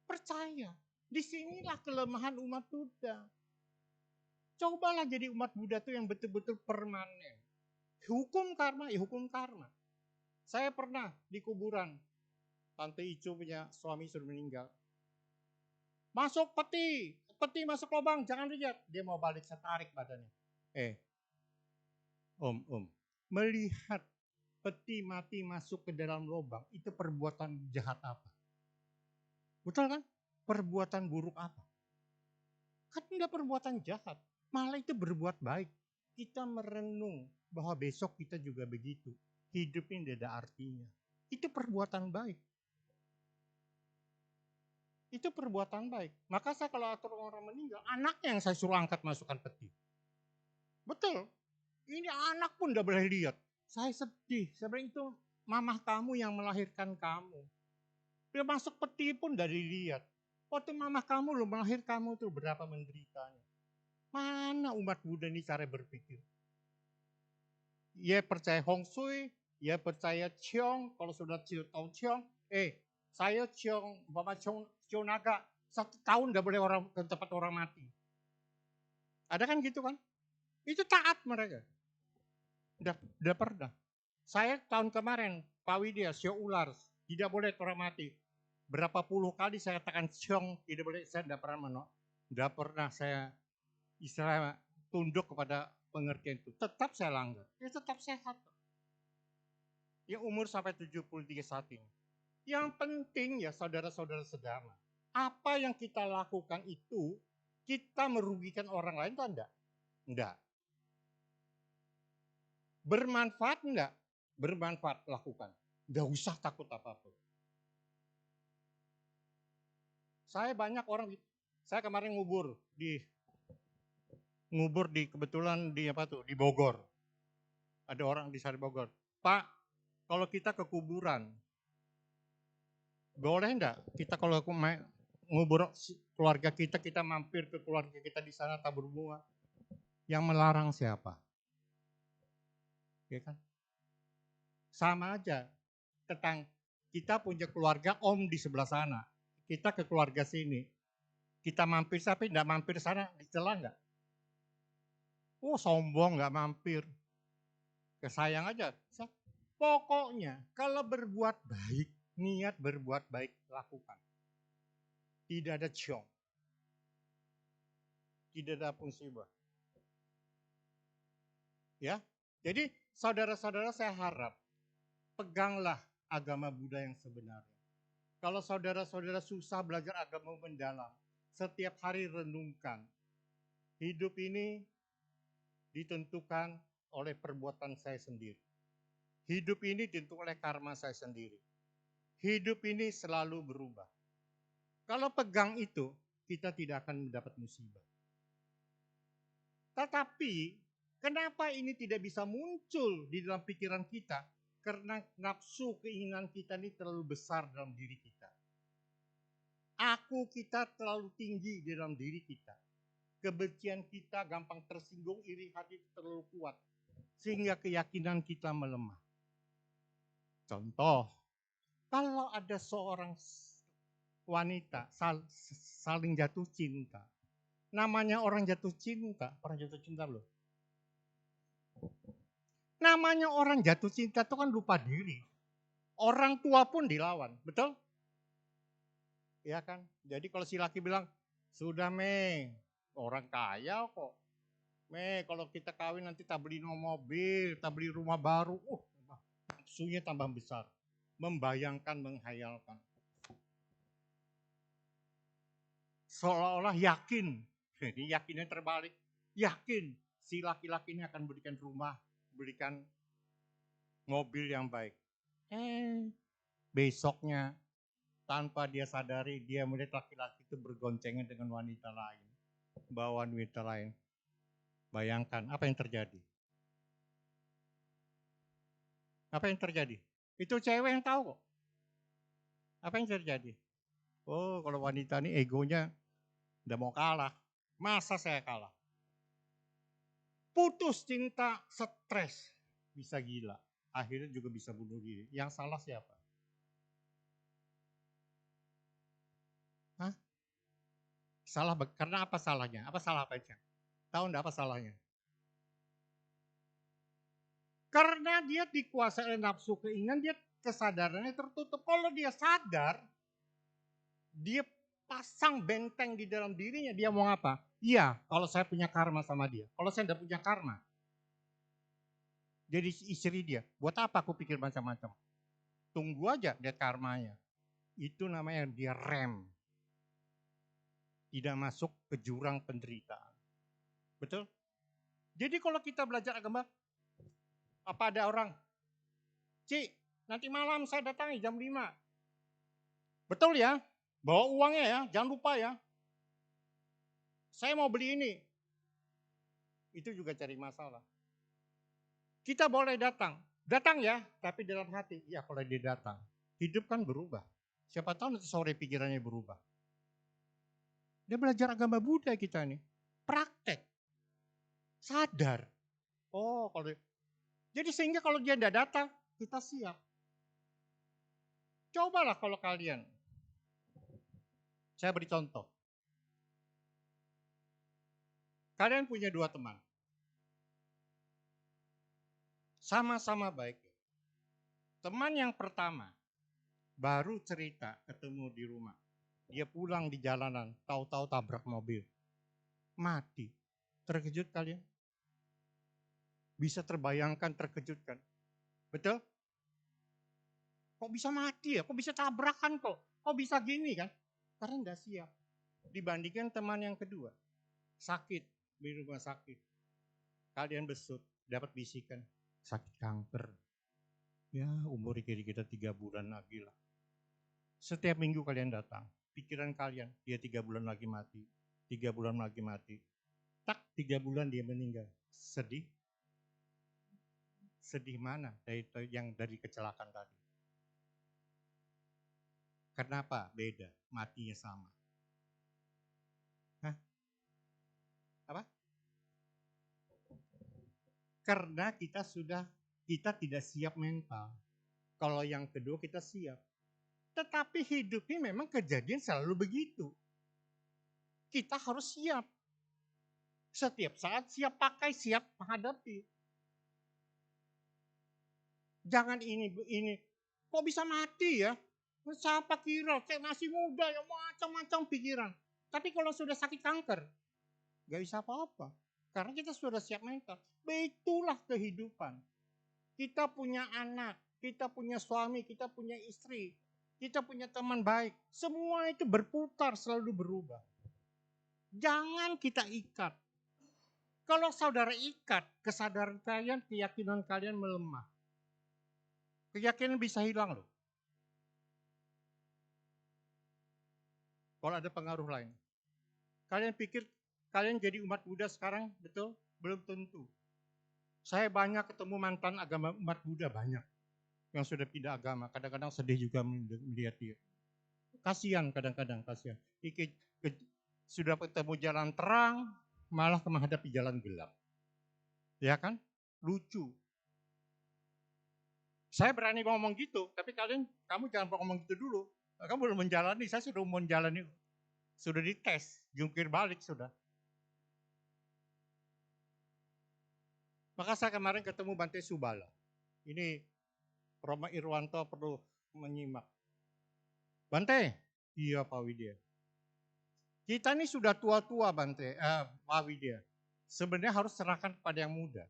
Percaya. Disinilah kelemahan umat Buddha. Cobalah jadi umat Buddha tuh yang betul-betul permanen. Hukum karma, hukum karma. Saya pernah di kuburan. Tante Icu punya suami sudah meninggal. Masuk peti masuk lubang, jangan lihat. Dia mau balik, saya tarik badannya. Om, melihat peti mati masuk ke dalam lubang, itu perbuatan jahat apa? Betul kan? Perbuatan buruk apa? Kan tidak perbuatan jahat, malah itu berbuat baik. Kita merenung bahwa besok kita juga begitu. Hidup ini tidak ada artinya. Itu perbuatan baik. Itu perbuatan baik. Maka saya kalau atur orang meninggal, anaknya yang saya suruh angkat masukkan peti. Betul. Ini anak pun tidak boleh lihat. Saya sedih. Sebenarnya itu mamah kamu yang melahirkan kamu. Dia masuk peti pun tidak dilihat. Waktu mamah kamu lo melahir kamu tuh berapa menderitanya. Mana umat Buddha ini cara berpikir? Ya percaya Hong Sui, ya percaya Qiong. Kalau sudah tahu Qiong, saya Qiong, Bapak Qiong Naga. 1 tahun nggak boleh orang ke tempat orang mati. Ada kan gitu kan? Itu taat mereka. Udah pernah. Saya tahun kemarin, Pak Widya, sio ular, tidak boleh orang mati. Berapa puluh kali saya katakan siong, tidak boleh, saya tidak pernah saya istilah tunduk kepada pengertian itu. Tetap saya langgar. Ya tetap sehat. Ya umur sampai 73 saat ini. Yang penting ya saudara-saudara sedama. Apa yang kita lakukan itu, kita merugikan orang lain atau enggak? Enggak. Bermanfaat enggak? Bermanfaat, lakukan. Enggak usah takut apapun. Saya banyak orang, saya kemarin ngubur kebetulan di Bogor. Ada orang di sana Bogor. Pak, kalau kita ke kuburan, boleh enggak kita kalau ngubur keluarga kita mampir ke keluarga kita di sana tabur bunga? Yang melarang siapa? Ya kan? Sama aja. Kita punya keluarga om di sebelah sana. Kita ke keluarga sini. Kita mampir, tapi enggak mampir sana, dicela enggak? Oh sombong enggak mampir. Kesayang aja. Pokoknya kalau berbuat baik, niat berbuat baik, lakukan. Tidak ada ciong. Tidak ada musibah. Ya, jadi saudara-saudara saya harap peganglah agama Buddha yang sebenarnya. Kalau saudara-saudara susah belajar agama mendalam, setiap hari renungkan. Hidup ini ditentukan oleh perbuatan saya sendiri. Hidup ini ditentukan oleh karma saya sendiri. Hidup ini selalu berubah. Kalau pegang itu, kita tidak akan mendapat musibah. Tetapi, kenapa ini tidak bisa muncul di dalam pikiran kita? Karena nafsu keinginan kita ini terlalu besar dalam diri kita. Aku kita terlalu tinggi di dalam diri kita. Kebencian kita gampang tersinggung, iri hati terlalu kuat. Sehingga keyakinan kita melemah. Contoh, kalau ada seorang wanita saling jatuh cinta. Namanya orang jatuh cinta loh. Namanya orang jatuh cinta itu kan lupa diri. Orang tua pun dilawan, betul? Iya kan? Jadi kalau si laki bilang, sudah Mei, orang kaya kok. Mei, kalau kita kawin nanti tak beli mobil, tak beli rumah baru. Nafsunya tambah besar. Membayangkan, menghayalkan. Seolah-olah yakin, ini yakinnya terbalik. Yakin si laki-laki ini akan berikan rumah, berikan mobil yang baik. Besoknya tanpa dia sadari dia melihat laki-laki itu bergoncengan dengan wanita lain. Bawa wanita lain. Bayangkan apa yang terjadi. Apa yang terjadi? Itu cewek yang tahu kok. Apa yang terjadi? Oh kalau wanita ini egonya udah mau kalah. Masa saya kalah? Putus cinta, stres, bisa gila. Akhirnya juga bisa bunuh diri. Yang salah siapa? Hah? Salah karena apa salahnya? Apa salah apa aja? Tahu enggak apa salahnya? Karena dia dikuasai oleh nafsu keinginan, dia kesadarannya tertutup. Kalau dia sadar, dia pasang benteng di dalam dirinya, dia mau apa? Iya, kalau saya punya karma sama dia. Kalau saya tidak punya karma, jadi istri dia, buat apa aku pikir macam-macam? Tunggu aja lihat karmanya. Itu namanya dia rem. Tidak masuk ke jurang penderitaan. Betul? Jadi kalau kita belajar agama, apa ada orang, Ci, nanti malam saya datangi jam 5. Betul ya? Bawa uangnya ya, jangan lupa ya. Saya mau beli ini. Itu juga cari masalah. Kita boleh datang. Datang ya, tapi dalam hati. Ya kalau dia datang. Hidup kan berubah. Siapa tahu nanti sore pikirannya berubah. Dia belajar agama Buddha kita nih. Praktek. Sadar. Oh, kalau jadi sehingga kalau dia tidak datang, kita siap. Cobalah kalau kalian. Saya beri contoh. Kalian punya 2 teman. Sama-sama baik. Teman yang pertama baru cerita ketemu di rumah. Dia pulang di jalanan, tahu-tahu tabrak mobil. Mati. Terkejut kalian? Bisa terbayangkan terkejut kan? Betul? Kok bisa mati ya? Kok bisa tabrakan kok? Kok bisa gini kan? Karena enggak siap. Dibandingkan teman yang kedua. Sakit di rumah sakit. Kalian besut, dapat bisikan. Sakit kanker. Ya umur kita 3 bulan lagi lah. Setiap minggu kalian datang. Pikiran kalian, dia 3 bulan lagi mati. 3 bulan lagi mati. Tak 3 bulan dia meninggal. Sedih. Sedih mana dari kecelakaan tadi? Kenapa beda? Matinya sama. Hah? Apa? Karena kita tidak siap mental. Kalau yang kedua kita siap. Tetapi hidup ini memang kejadian selalu begitu. Kita harus siap. Setiap saat siap pakai, siap menghadapi. Jangan ini. Kok bisa mati ya? Siapa kira? Saya masih muda ya, macam-macam pikiran. Tapi kalau sudah sakit kanker, gak bisa apa-apa. Karena kita sudah siap mental. Itulah kehidupan. Kita punya anak, kita punya suami, kita punya istri, kita punya teman baik. Semua itu berputar, selalu berubah. Jangan kita ikat. Kalau saudara ikat, kesadaran kalian, keyakinan kalian melemah. Keyakinan bisa hilang loh. Kalau ada pengaruh lain. Kalian pikir kalian jadi umat Buddha sekarang, betul? Belum tentu. Saya banyak ketemu mantan agama umat Buddha, banyak. Yang sudah pindah agama, kadang-kadang sedih juga melihat dia. Kasihan kadang-kadang, kasihan. Sudah ketemu jalan terang, malah menghadapi jalan gelap. Ya kan? Lucu. Saya berani ngomong gitu, tapi kamu jangan ngomong gitu dulu. Kamu belum menjalani, saya sudah mau menjalani. Sudah dites, jungkir balik sudah. Maka saya kemarin ketemu Bante Subala. Ini Roma Irwanto perlu menyimak. Bante, iya Pak Widya. Kita ini sudah tua-tua Bante, Pak Widya. Sebenarnya harus serahkan kepada yang muda.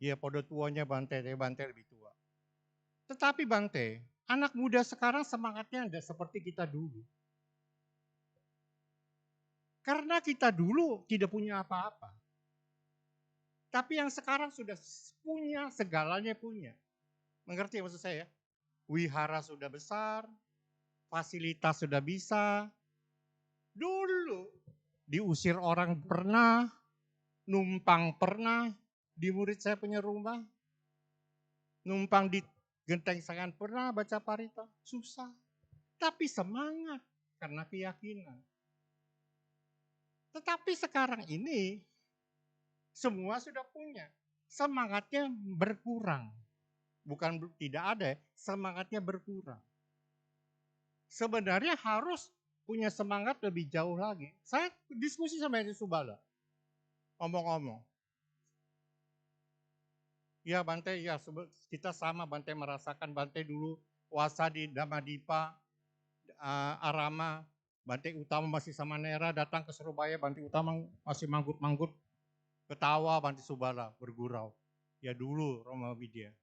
Iya pada tuanya Bante lebih tua. Tetapi Bante, anak muda sekarang semangatnya tidak seperti kita dulu. Karena kita dulu tidak punya apa-apa. Tapi yang sekarang sudah punya, segalanya punya. Mengerti maksud saya? Wihara sudah besar, fasilitas sudah bisa. Dulu diusir orang pernah, numpang pernah, di murid saya punya rumah. Numpang di genteng sangan pernah baca parita, susah. Tapi semangat karena keyakinan. Tetapi sekarang ini semua sudah punya. Semangatnya berkurang. Bukan tidak ada, semangatnya berkurang. Sebenarnya harus punya semangat lebih jauh lagi. Saya diskusi sama Yesi Subala. Ngomong-ngomong. Ya Bante, ya kita sama Bante merasakan Bante dulu puasa di Damadipa, Arama, Bante Utama masih sama Nera, datang ke Surabaya, Bante Utama masih manggut-manggut, ketawa Bante Subala, bergurau. Ya dulu Roma Widya,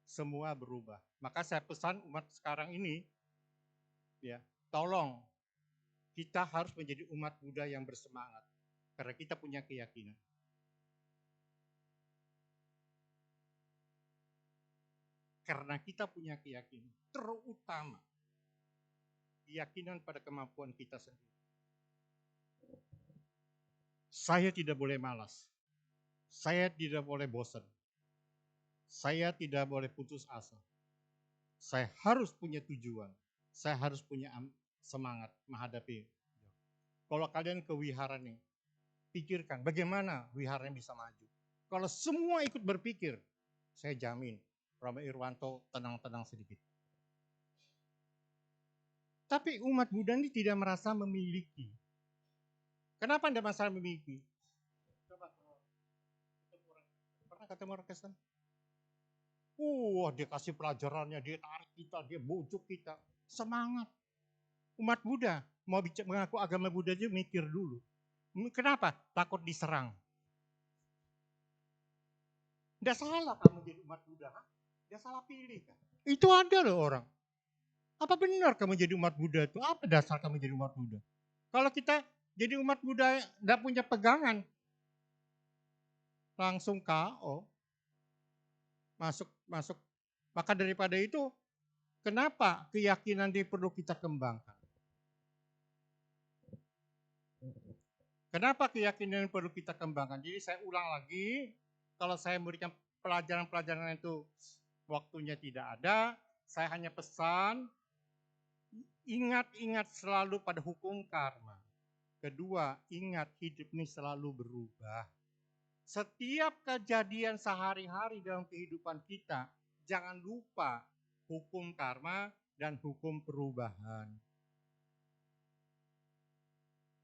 semua berubah. Maka saya pesan umat sekarang ini, ya tolong kita harus menjadi umat Buddha yang bersemangat. Karena kita punya keyakinan. Karena kita punya keyakinan, terutama keyakinan pada kemampuan kita sendiri. Saya tidak boleh malas. Saya tidak boleh bosan. Saya tidak boleh putus asa. Saya harus punya tujuan. Saya harus punya semangat menghadapi. Kalau kalian ke wihara nih, pikirkan bagaimana wihara bisa maju. Kalau semua ikut berpikir, saya jamin Rama Irwanto tenang-tenang sedikit. Tapi umat Buddha ini tidak merasa memiliki. Kenapa Anda merasa memiliki? Coba pernah ketemu orang Kristen? Dia kasih pelajarannya, dia tarik kita, dia bujuk kita. Semangat. Umat Buddha mau mengaku agama Buddha aja mikir dulu. Kenapa? Takut diserang. Tidak salah kamu jadi umat Buddha. Tidak salah pilih kan? Itu ada loh orang. Apa benar kamu jadi umat Buddha itu? Apa dasar kamu jadi umat Buddha? Kalau kita jadi umat Buddha tidak punya pegangan, langsung KO. Masuk. Maka daripada itu, kenapa keyakinan ini perlu kita kembangkan? Kenapa keyakinan ini perlu kita kembangkan? Jadi saya ulang lagi, kalau saya memberikan pelajaran-pelajaran itu waktunya tidak ada, saya hanya pesan, ingat selalu pada hukum karma. Kedua, ingat hidup ini selalu berubah. Setiap kejadian sehari-hari dalam kehidupan kita, jangan lupa hukum karma dan hukum perubahan.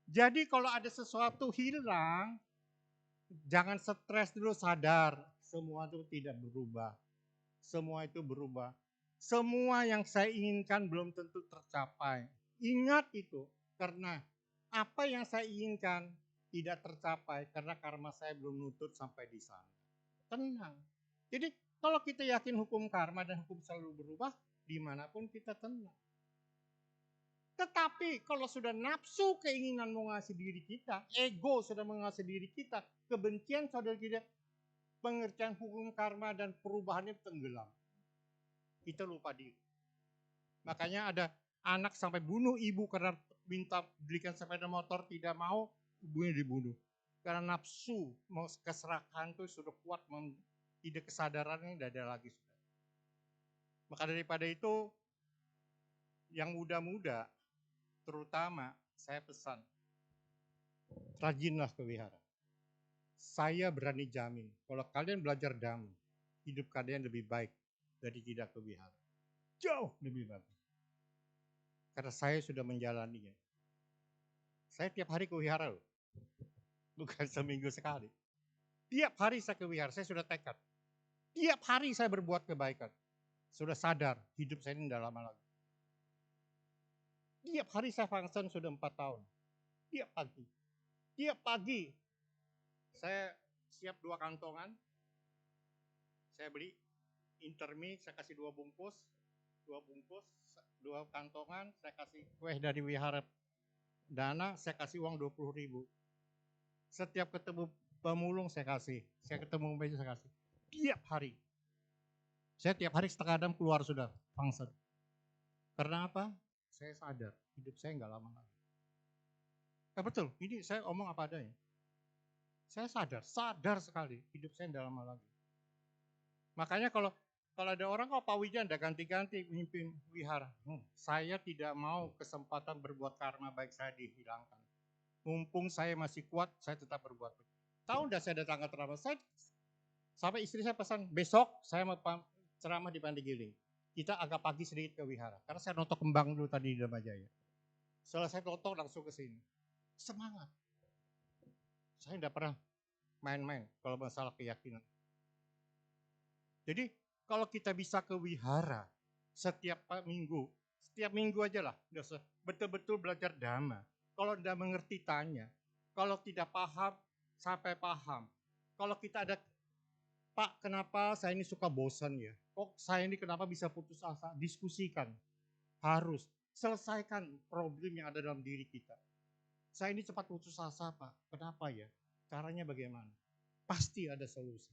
Jadi kalau ada sesuatu hilang, jangan stres dulu, sadar. Semua itu tidak berubah. Semua itu berubah. Semua yang saya inginkan belum tentu tercapai. Ingat itu, karena apa yang saya inginkan tidak tercapai karena karma saya belum nutut sampai di sana. Tenang. Jadi kalau kita yakin hukum karma dan hukum selalu berubah, dimanapun kita tenang. Tetapi kalau sudah nafsu keinginan menguasai diri kita, ego sudah menguasai diri kita, kebencian saudara kita, pengertian hukum karma dan perubahannya tenggelam. Kita lupa diri. Makanya ada anak sampai bunuh ibu karena minta belikan sepeda motor, tidak mau, ibunya dibunuh. Karena nafsu, mau keserakahan itu sudah kuat, tidak kesadarannya tidak ada lagi. Maka daripada itu, yang muda-muda, terutama saya pesan, rajinlah ke wihara. Saya berani jamin, kalau kalian belajar Dhamma, hidup kalian lebih baik dari tidak ke wihara. Jauh lebih bagus. Karena saya sudah menjalaninya. Saya tiap hari ke wihara loh. Bukan seminggu sekali. Tiap hari saya ke wihara, saya sudah tekad. Tiap hari saya berbuat kebaikan. Sudah sadar, hidup saya ini tidak lama lagi. Tiap hari saya function sudah 4 tahun. Tiap pagi. Saya siap 2 kantongan. Saya beli intermi, saya kasih 2 bungkus. 2 kantongan, saya kasih kue dari wihara dana, saya kasih uang 20.000. Setiap ketemu pemulung saya kasih. Saya ketemu meja saya kasih. Tiap hari. Saya tiap hari setengah jam keluar sudah function. Karena apa? Saya sadar, hidup saya nggak lama lagi. Betul, ini saya omong apa adanya. Saya sadar sekali, hidup saya nggak lama lagi. Makanya kalau ada orang, Pak Wijan udah ganti-ganti memimpin wihara. Saya tidak mau kesempatan berbuat karma baik saya dihilangkan. Mumpung saya masih kuat, saya tetap berbuat. Tahu udah saya datang ke ceramah, sampai istri saya pesan, besok saya mau ceramah di Pandigiling. Kita agak pagi sedikit ke wihara. Karena saya nonton kembang dulu tadi di Dhamajaya. Setelah saya nonton langsung ke sini. Semangat. Saya tidak pernah main-main kalau masalah keyakinan. Jadi kalau kita bisa ke wihara setiap minggu aja lah. Betul-betul belajar Dhamma. Kalau tidak mengerti tanya. Kalau tidak paham sampai paham. Kalau kita ada, Pak, kenapa saya ini suka bosan ya? Kok saya ini kenapa bisa putus asa? Diskusikan. Harus. Selesaikan problem yang ada dalam diri kita. Saya ini cepat putus asa, Pak. Kenapa ya? Caranya bagaimana? Pasti ada solusi.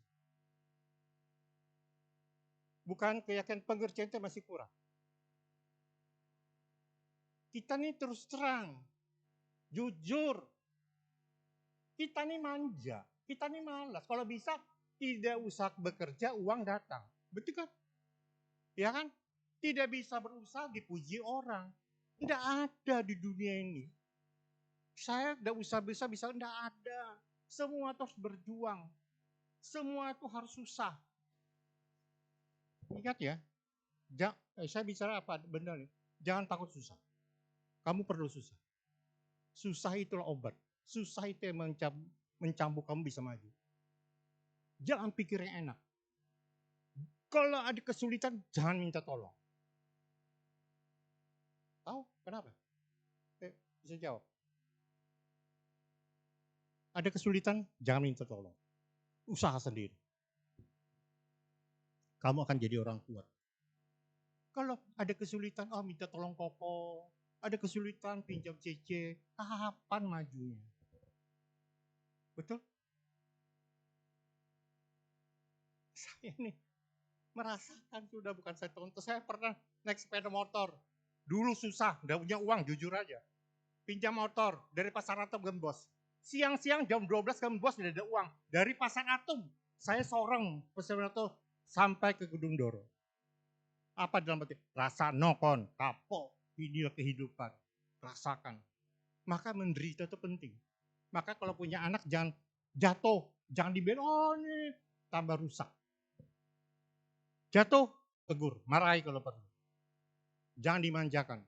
Bukan keyakinan, pengertian itu masih kurang. Kita ini terus terang. Jujur. Kita ini manja. Kita ini malas. Kalau bisa tidak usah bekerja, uang datang. Betul kan? Ya kan? Tidak bisa berusaha dipuji orang. Tidak ada di dunia ini. Saya tidak usah bisa, tidak ada. Semua itu harus berjuang. Semua itu harus susah. Ingat ya, saya bicara apa benar nih. Jangan takut susah. Kamu perlu susah. Susah itulah obat. Susah itu yang mencambuk kamu bisa maju. Jangan pikir yang enak. Kalau ada kesulitan, jangan minta tolong. Tahu kenapa? Bisa jawab. Ada kesulitan, jangan minta tolong. Usaha sendiri. Kamu akan jadi orang kuat. Kalau ada kesulitan, minta tolong koko. Ada kesulitan, pinjam CC. Kapan majunya? Betul? Saya nih merasakan sudah, bukan saya contoh. Saya pernah naik sepeda motor. Dulu susah, udah punya uang, jujur aja. Pinjam motor dari Pasar Atom Gembos. Siang-siang jam 12 Gembos udah ada uang. Dari Pasar Atom, saya sorong pesawat itu sampai ke Gedung Doro. Apa dalam arti? Rasa nokon, kapok, inilah kehidupan. Rasakan. Maka menderita itu penting. Maka kalau punya anak jangan jatuh, jangan dibela, nih tambah rusak. Jatuh, tegur, marahi kalau perlu. Jangan dimanjakan.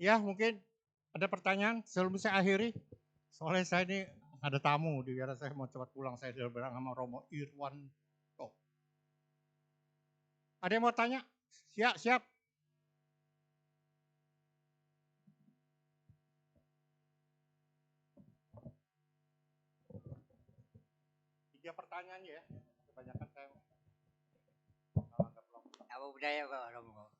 Ya mungkin ada pertanyaan sebelum saya akhiri. Soalnya saya ini ada tamu, di biara saya mau cepat pulang. Saya sudah bareng sama Romo Irwan. Ada yang mau tanya? Siap. Tiga pertanyaan ya. Kebanyakan saya Apa budaya Pak Romo?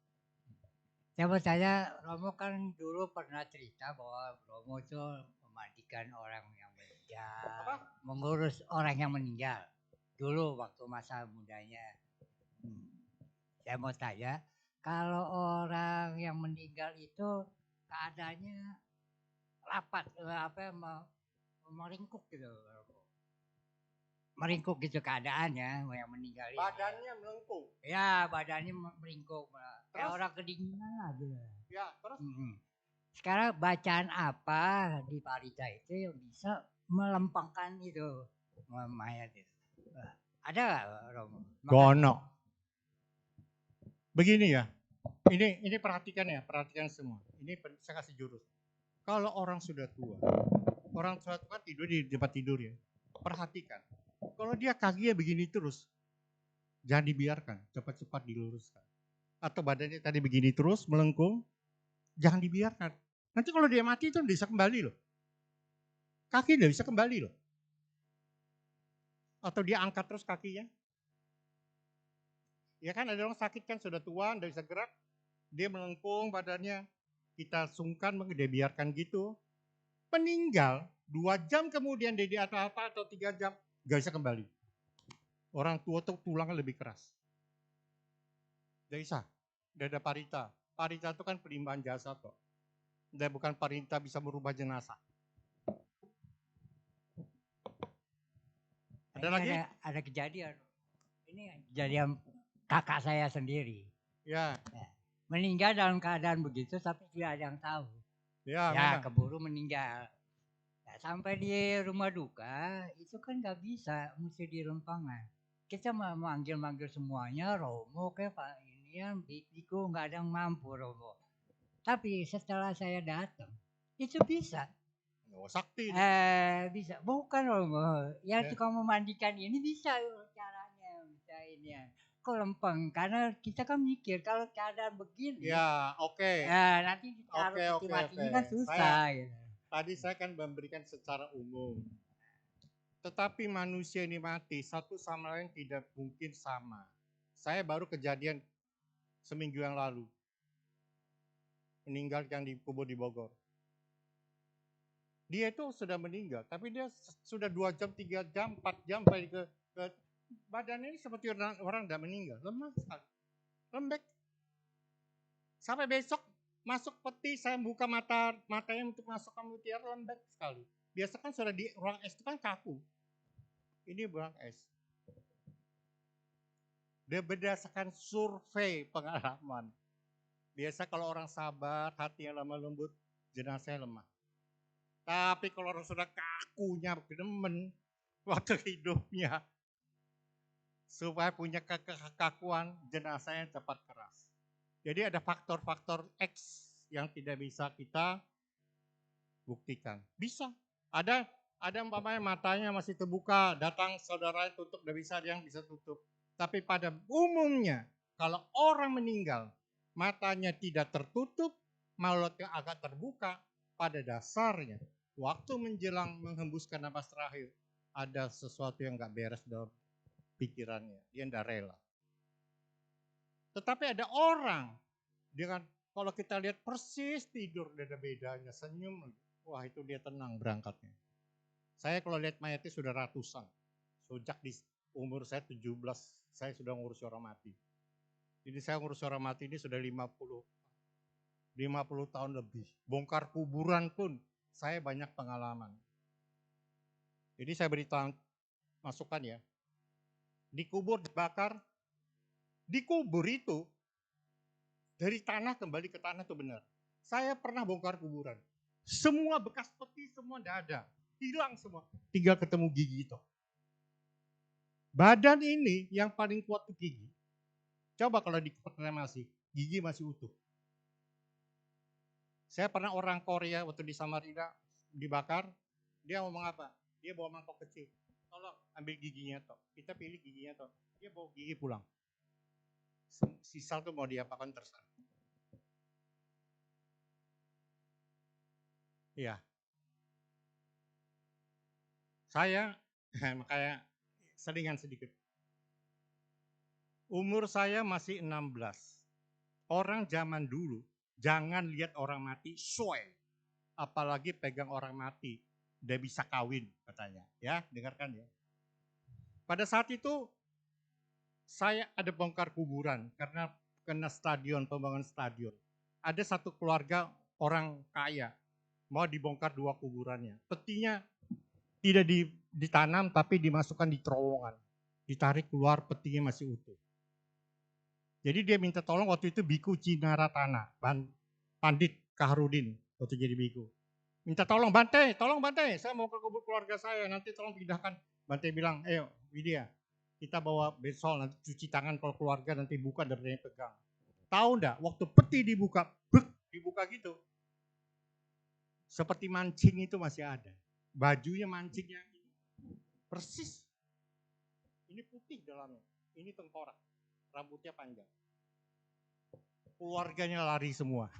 Saya mau tanya, Romo kan dulu pernah cerita bahwa Romo itu memandikan orang yang meninggal, mengurus orang yang meninggal. Dulu waktu masa mudanya. Saya mau tanya, kalau orang yang meninggal itu keadaannya rapat, meringkuk gitu. Meringkuk gitu keadaannya yang meninggal ini. Badannya melengkung. Ya, badannya meringkuk. Kayak orang kedinginan lah gitu. Ya, terus? Sekarang bacaan apa di Parita itu yang bisa melempangkan itu mayat itu? Ada nggak, Romo? Gono. Begini ya, ini perhatikan semua. Ini saya kasih jurus. Kalau orang sudah tua kan tidur di tempat tidur ya. Perhatikan. Kalau dia kakinya begini terus, jangan dibiarkan, cepat-cepat diluruskan. Atau badannya tadi begini terus, melengkung, jangan dibiarkan. Nanti kalau dia mati itu bisa kembali loh. Kaki tidak bisa kembali loh. Atau dia angkat terus kakinya. Ya kan ada orang sakit kan sudah tua, tidak bisa gerak, dia melengkung badannya, kita sungkan, dia biarkan gitu. Meninggal, 2 jam kemudian dia di apa atau 3 jam, gak bisa kembali. Orang tua tuh tulangnya lebih keras. Gak bisa. Gak ada parita. Parita itu kan perimbangan jasa kok. Dan bukan parita bisa merubah jenazah. Ada lagi? Ada kejadian. Ini kejadian kakak saya sendiri. Ya. Meninggal dalam keadaan begitu tapi tidak ada yang tahu. Ya keburu meninggal. Sampai di rumah duka itu kan nggak bisa, mesti di rempangan. Kita manggil semuanya Romo kayak Pak ini yang Biku, nggak ada yang mampu Romo. Tapi setelah saya datang itu bisa. Oh, sakti. Bisa. Bukan Romo. Yang tukang memandikan ini bisa caranya, bisa ini ya. Kok lempeng? Karena kita kan mikir kalau keadaan begini. Ya, oke. Nanti ditaruh peti matinya kan susah. Gitu. Tadi saya kan memberikan secara umum. Tetapi manusia ini mati, satu sama lain tidak mungkin sama. Saya baru kejadian seminggu yang lalu. Meninggal yang dikubur di Bogor. Dia itu sudah meninggal, tapi dia sudah 2 jam, 3 jam, 4 jam sampai ke badannya ini seperti orang tidak meninggal. Lemah sekali. Lembek. Sampai besok masuk peti, saya buka matanya untuk masuk ke mutiara, lembek sekali. Biasa kan sudah di ruang es itu kan kaku. Ini ruang es. Dia berdasarkan survei pengalaman. Biasa kalau orang sabar, hati yang lemah lembut, jenazahnya lemah. Tapi kalau orang sudah kakunya, demen waktu hidupnya, supaya punya kekakuan, jenazahnya cepat keras. Jadi ada faktor-faktor X yang tidak bisa kita buktikan. Bisa. Ada umpamanya matanya masih terbuka, datang saudara tutup, tidak bisa, ada yang bisa tutup. Tapi pada umumnya, kalau orang meninggal, matanya tidak tertutup, mulutnya agak terbuka, pada dasarnya, waktu menjelang menghembuskan napas terakhir, ada sesuatu yang nggak beres dalam pikirannya, dia tidak rela. Tetapi ada orang, dengan kalau kita lihat persis tidur, tidak ada bedanya, senyum, wah itu dia tenang berangkatnya. Saya kalau lihat mayatnya sudah ratusan. Sejak di umur saya 17, saya sudah ngurus orang mati. Jadi saya ngurus orang mati ini sudah 50 tahun lebih. Bongkar kuburan pun saya banyak pengalaman. Jadi saya beritahu masukan ya. Dikubur, dibakar, dikubur itu dari tanah kembali ke tanah itu benar. Saya pernah bongkar kuburan. Semua bekas peti semua tidak ada. Hilang semua. Tinggal ketemu gigi itu. Badan ini yang paling kuat itu gigi. Coba kalau dikremasi, gigi masih utuh. Saya pernah orang Korea waktu di Samarinda dibakar, dia ngomong apa? Dia bawa mangkok kecil. Tolong ambil giginya toh. Kita pilih giginya toh. Dia bawa gigi pulang. Sisa tuh mau diapakan terserah. Iya. Saya makanya selingan sedikit. Umur saya masih 16. Orang zaman dulu jangan lihat orang mati soe. Apalagi pegang orang mati. Dia bisa kawin katanya. Ya, dengarkan ya. Pada saat itu saya ada bongkar kuburan karena kena stadion, pembangunan stadion. Ada satu keluarga orang kaya mau dibongkar 2 kuburannya. Petinya tidak ditanam tapi dimasukkan di terowongan. Ditarik keluar petinya masih utuh. Jadi dia minta tolong waktu itu Biku Cinaratana, Pandit Kaharudin waktu jadi Biku. Minta tolong Bante, saya mau ke kubur keluarga saya, nanti tolong pindahkan. Bante bilang, ayo Widya, kita bawa besol, nanti cuci tangan kalau keluarga nanti buka dari yang pegang. Tahu enggak, waktu peti dibuka, dibuka gitu, seperti mancing itu masih ada. Bajunya mancingnya persis. Ini putih dalamnya, ini tengkorak, rambutnya panjang. Keluarganya lari semua.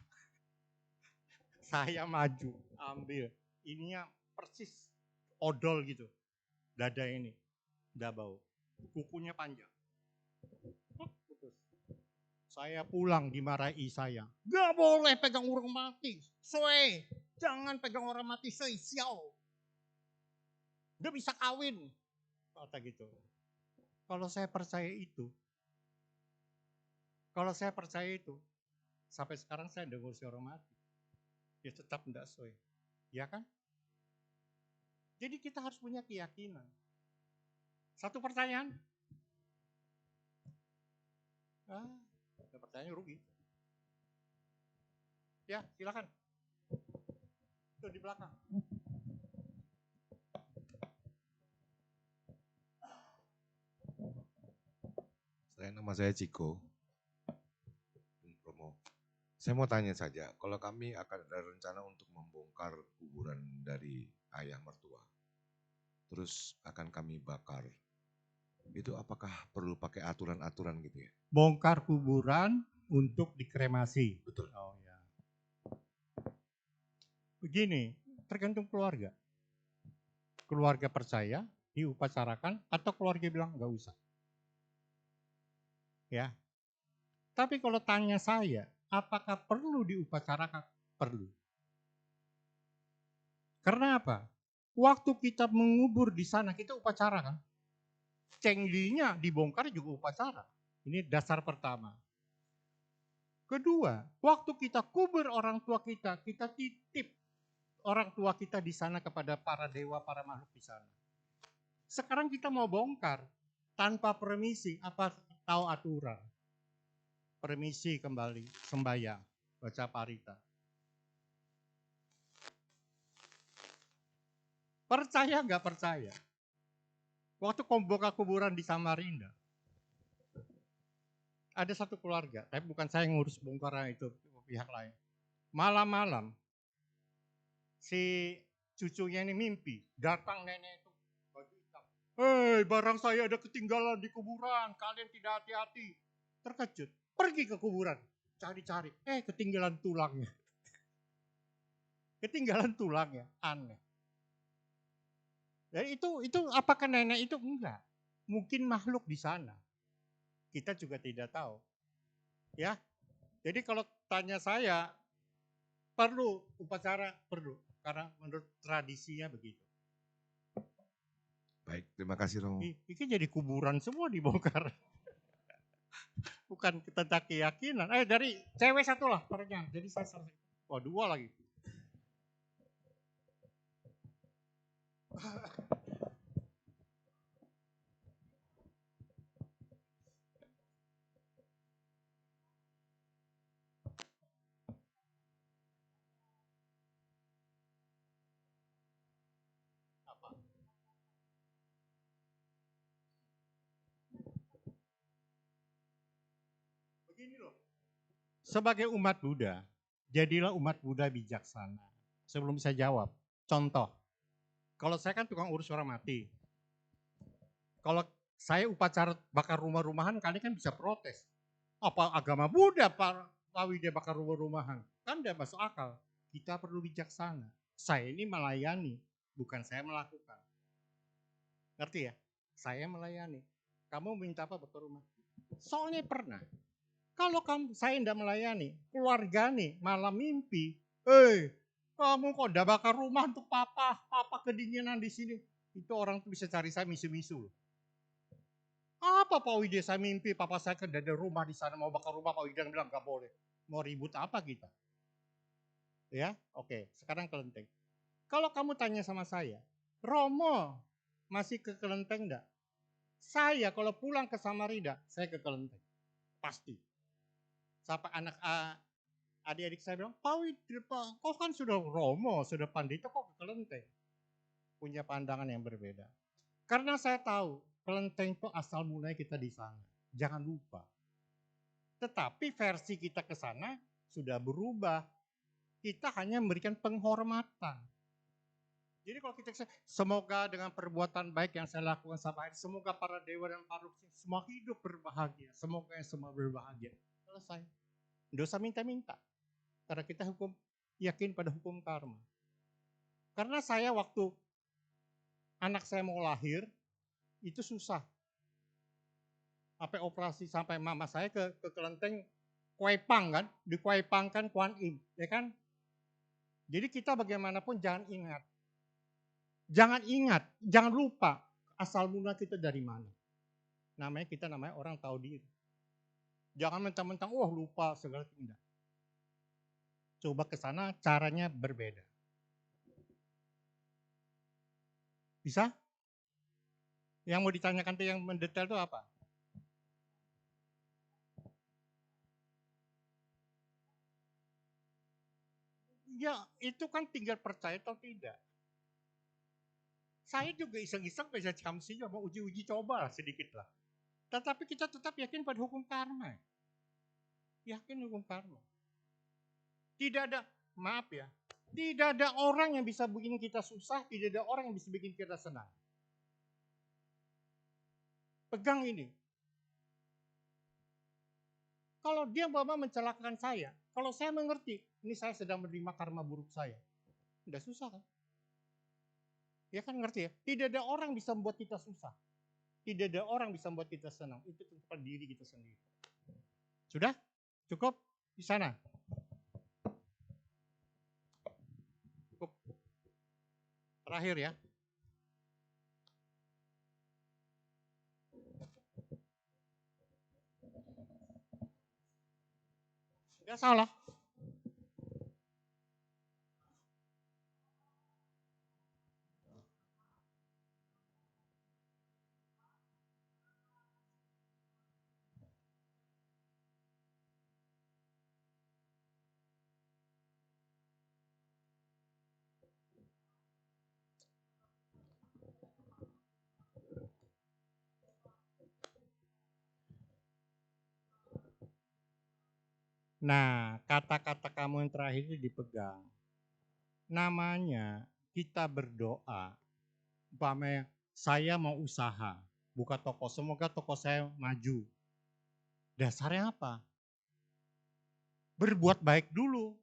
Saya maju, ambil. Ininya persis odol gitu. Dada ini, udah bau. Kukunya panjang. Putus. Saya pulang dimarahi saya. Gak boleh pegang orang mati. Soe, jangan pegang orang mati. Soe, siau. Udah bisa kawin. Kata gitu. Kalau saya percaya itu, sampai sekarang saya udah ngurusi orang mati. Ya tetap enggak soe. Ya kan? Jadi kita harus punya keyakinan. Satu pertanyaan. Pertanyaan rugi. Ya, silakan. Itu di belakang. Nama saya Ciko. Saya mau tanya saja, kalau kami akan ada rencana untuk membongkar kuburan dari ayah mertua, terus akan kami bakar, itu apakah perlu pakai aturan-aturan gitu ya? Bongkar kuburan untuk dikremasi. Betul. Oh ya. Begini, tergantung keluarga. Keluarga percaya diupacarakan atau keluarga bilang nggak usah. Ya. Tapi kalau tanya saya, apakah perlu diupacarakan? Perlu. Karena apa? Waktu kita mengubur di sana kita upacara kan? Cengdinya dibongkar juga upacara. Ini dasar pertama. Kedua, waktu kita kubur orang tua kita titip orang tua kita di sana kepada para dewa, para makhluk di sana. Sekarang kita mau bongkar tanpa permisi, apa tahu aturan? Permisi kembali, sembahyang, baca parita. Percaya nggak percaya? Waktu bongkar kuburan di Samarinda, ada satu keluarga, tapi bukan saya yang ngurus bongkaran itu, pihak lain. Malam-malam si cucunya ini mimpi, datang nenek itu baju hitam. Hei, barang saya ada ketinggalan di kuburan, kalian tidak hati-hati. Terkejut, pergi ke kuburan, cari-cari, ketinggalan tulangnya. Ketinggalan tulangnya, aneh. Dan itu apakah nenek itu? Enggak. Mungkin makhluk di sana. Kita juga tidak tahu. Ya. Jadi kalau tanya saya, perlu upacara, perlu. Karena menurut tradisinya begitu. Baik, terima kasih Romo. Ini jadi kuburan semua dibongkar. Bukan tentang keyakinan. Dari cewek satu lah pertanyaan. Jadi saya selesai. Wah, 2 lagi. Apa? Begini loh. Sebagai umat Buddha, jadilah umat Buddha bijaksana. Sebelum saya jawab, contoh. Kalau saya kan tukang urus orang mati. Kalau saya upacara bakar rumah-rumahan, kalian kan bisa protes. Apa agama Buddha Pak Widya bakar rumah-rumahan? Kan tidak masuk akal. Kita perlu bijaksana. Saya ini melayani, bukan saya melakukan. Ngerti ya? Saya melayani. Kamu minta apa bakar rumah? Soalnya pernah. Kalau saya tidak melayani, keluarga nih malam mimpi, kamu kok udah bakar rumah untuk papa kedinginan di sini. Itu orang tuh bisa cari saya misu-misu. Apa Pak Widya saya mimpi, papa saya kan ada rumah di sana mau bakar rumah, Pak Widya bilang gak boleh. Mau ribut apa kita? Ya, oke. Sekarang kelenteng. Kalau kamu tanya sama saya, Romo masih ke kelenteng enggak? Saya kalau pulang ke Samarinda, saya ke kelenteng. Pasti. Sampai adik-adik saya bilang, Pak Widya, kok kan sudah Romo, sudah pandita, kok ke kelenteng? Punya pandangan yang berbeda. Karena saya tahu, kelenteng itu asal mulanya kita di sana. Jangan lupa. Tetapi versi kita ke sana sudah berubah. Kita hanya memberikan penghormatan. Jadi kalau kita semoga dengan perbuatan baik yang saya lakukan sampai hari, semoga para dewa dan para semua hidup berbahagia. Semoga yang semua berbahagia. Selesai. Tidak usah minta-minta. Karena kita yakin pada hukum karma. Karena saya waktu anak saya mau lahir, itu susah. Sampai operasi, sampai mama saya ke kelenteng Kuaipang kan, di Kuaipang kan Kuan Im, ya kan? Jadi kita bagaimanapun jangan ingat, jangan lupa asal mula kita dari mana. Namanya orang tahu diri. Jangan mentang-mentang, lupa segala tidak. Coba ke sana caranya berbeda. Bisa? Yang mau ditanyakan tuh yang mendetail itu apa? Ya, itu kan tinggal percaya atau tidak. Saya juga iseng-iseng bisa camsi, mau uji-uji coba lah sedikit lah. Tetapi kita tetap yakin pada hukum karma. Yakin hukum karma. Tidak ada, maaf ya, tidak ada orang yang bisa bikin kita susah, tidak ada orang yang bisa bikin kita senang. Pegang ini. Kalau dia mencelakakan saya, kalau saya mengerti, ini saya sedang menerima karma buruk saya. Tidak susah kan? Ya kan ngerti ya? Tidak ada orang bisa membuat kita susah. Tidak ada orang bisa membuat kita senang. Itu tentang diri kita sendiri. Sudah? Cukup? Di sana? Cukup. Terakhir ya. Tidak salah. Nah, kata-kata kamu yang terakhir itu dipegang. Namanya kita berdoa, umpamanya saya mau usaha, buka toko, semoga toko saya maju. Dasarnya apa? Berbuat baik dulu.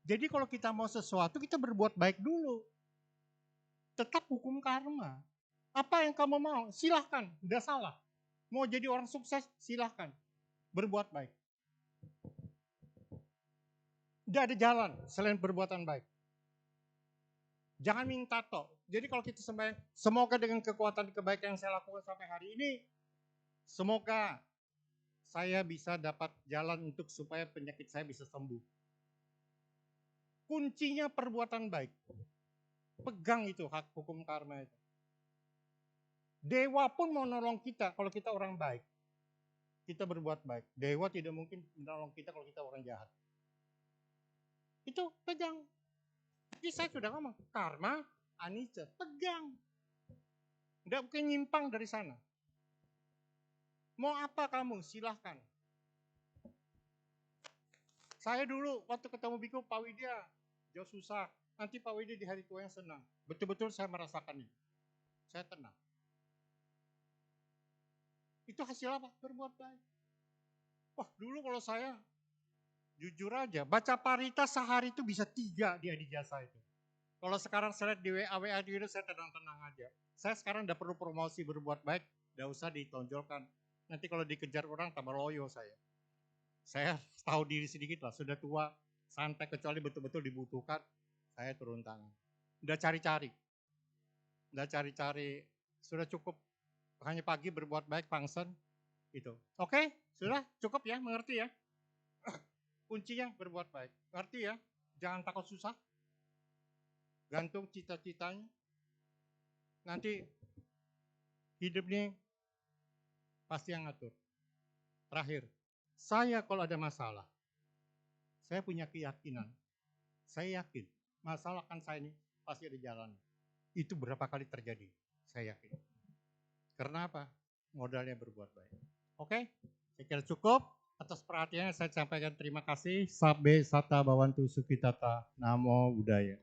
Jadi kalau kita mau sesuatu, kita berbuat baik dulu. Tetap hukum karma. Apa yang kamu mau? Silahkan, udah salah. Mau jadi orang sukses, silahkan. Berbuat baik. Tidak ada jalan selain perbuatan baik. Jangan minta toh. Jadi kalau kita sembahyang, semoga dengan kekuatan kebaikan yang saya lakukan sampai hari ini, semoga saya bisa dapat jalan untuk supaya penyakit saya bisa sembuh. Kuncinya perbuatan baik. Pegang itu hak hukum karma itu. Dewa pun mau nolong kita kalau kita orang baik. Kita berbuat baik. Dewa tidak mungkin menolong kita kalau kita orang jahat. Itu pegang. Jadi saya sudah ngomong, karma, anicca, pegang. Tidak mungkin nyimpang dari sana. Mau apa kamu? Silahkan. Saya dulu waktu ketemu Biku Pak Widya, jauh susah. Nanti Pak Widya di hari tua yang senang. Betul-betul saya merasakan itu. Saya tenang. Itu hasil apa? Berbuat baik. Wah dulu kalau saya, jujur aja, baca parita sehari itu bisa 3 di adijasa itu. Kalau sekarang saya lihat di WA itu saya tenang-tenang aja. Saya sekarang udah perlu promosi berbuat baik, udah usah ditonjolkan. Nanti kalau dikejar orang tambah loyo saya. Saya tahu diri sedikit lah, sudah tua, santai kecuali betul-betul dibutuhkan, saya turun tangan. Udah cari-cari, sudah cukup hanya pagi berbuat baik, pangsen, itu. Oke, sudah cukup ya, mengerti ya? Kuncinya berbuat baik, ngerti ya? Jangan takut susah, gantung cita-citanya. Nanti hidup ini pasti yang ngatur. Terakhir, saya kalau ada masalah, saya punya keyakinan, saya yakin masalah kan saya ini pasti ada jalan. Itu berapa kali terjadi, saya yakin. Karena apa? Modalnya berbuat baik. Oke, saya kira cukup. Atas perhatiannya saya sampaikan terima kasih. Sabbe Sata Bawantu Sukitata. Namo Buddhaya.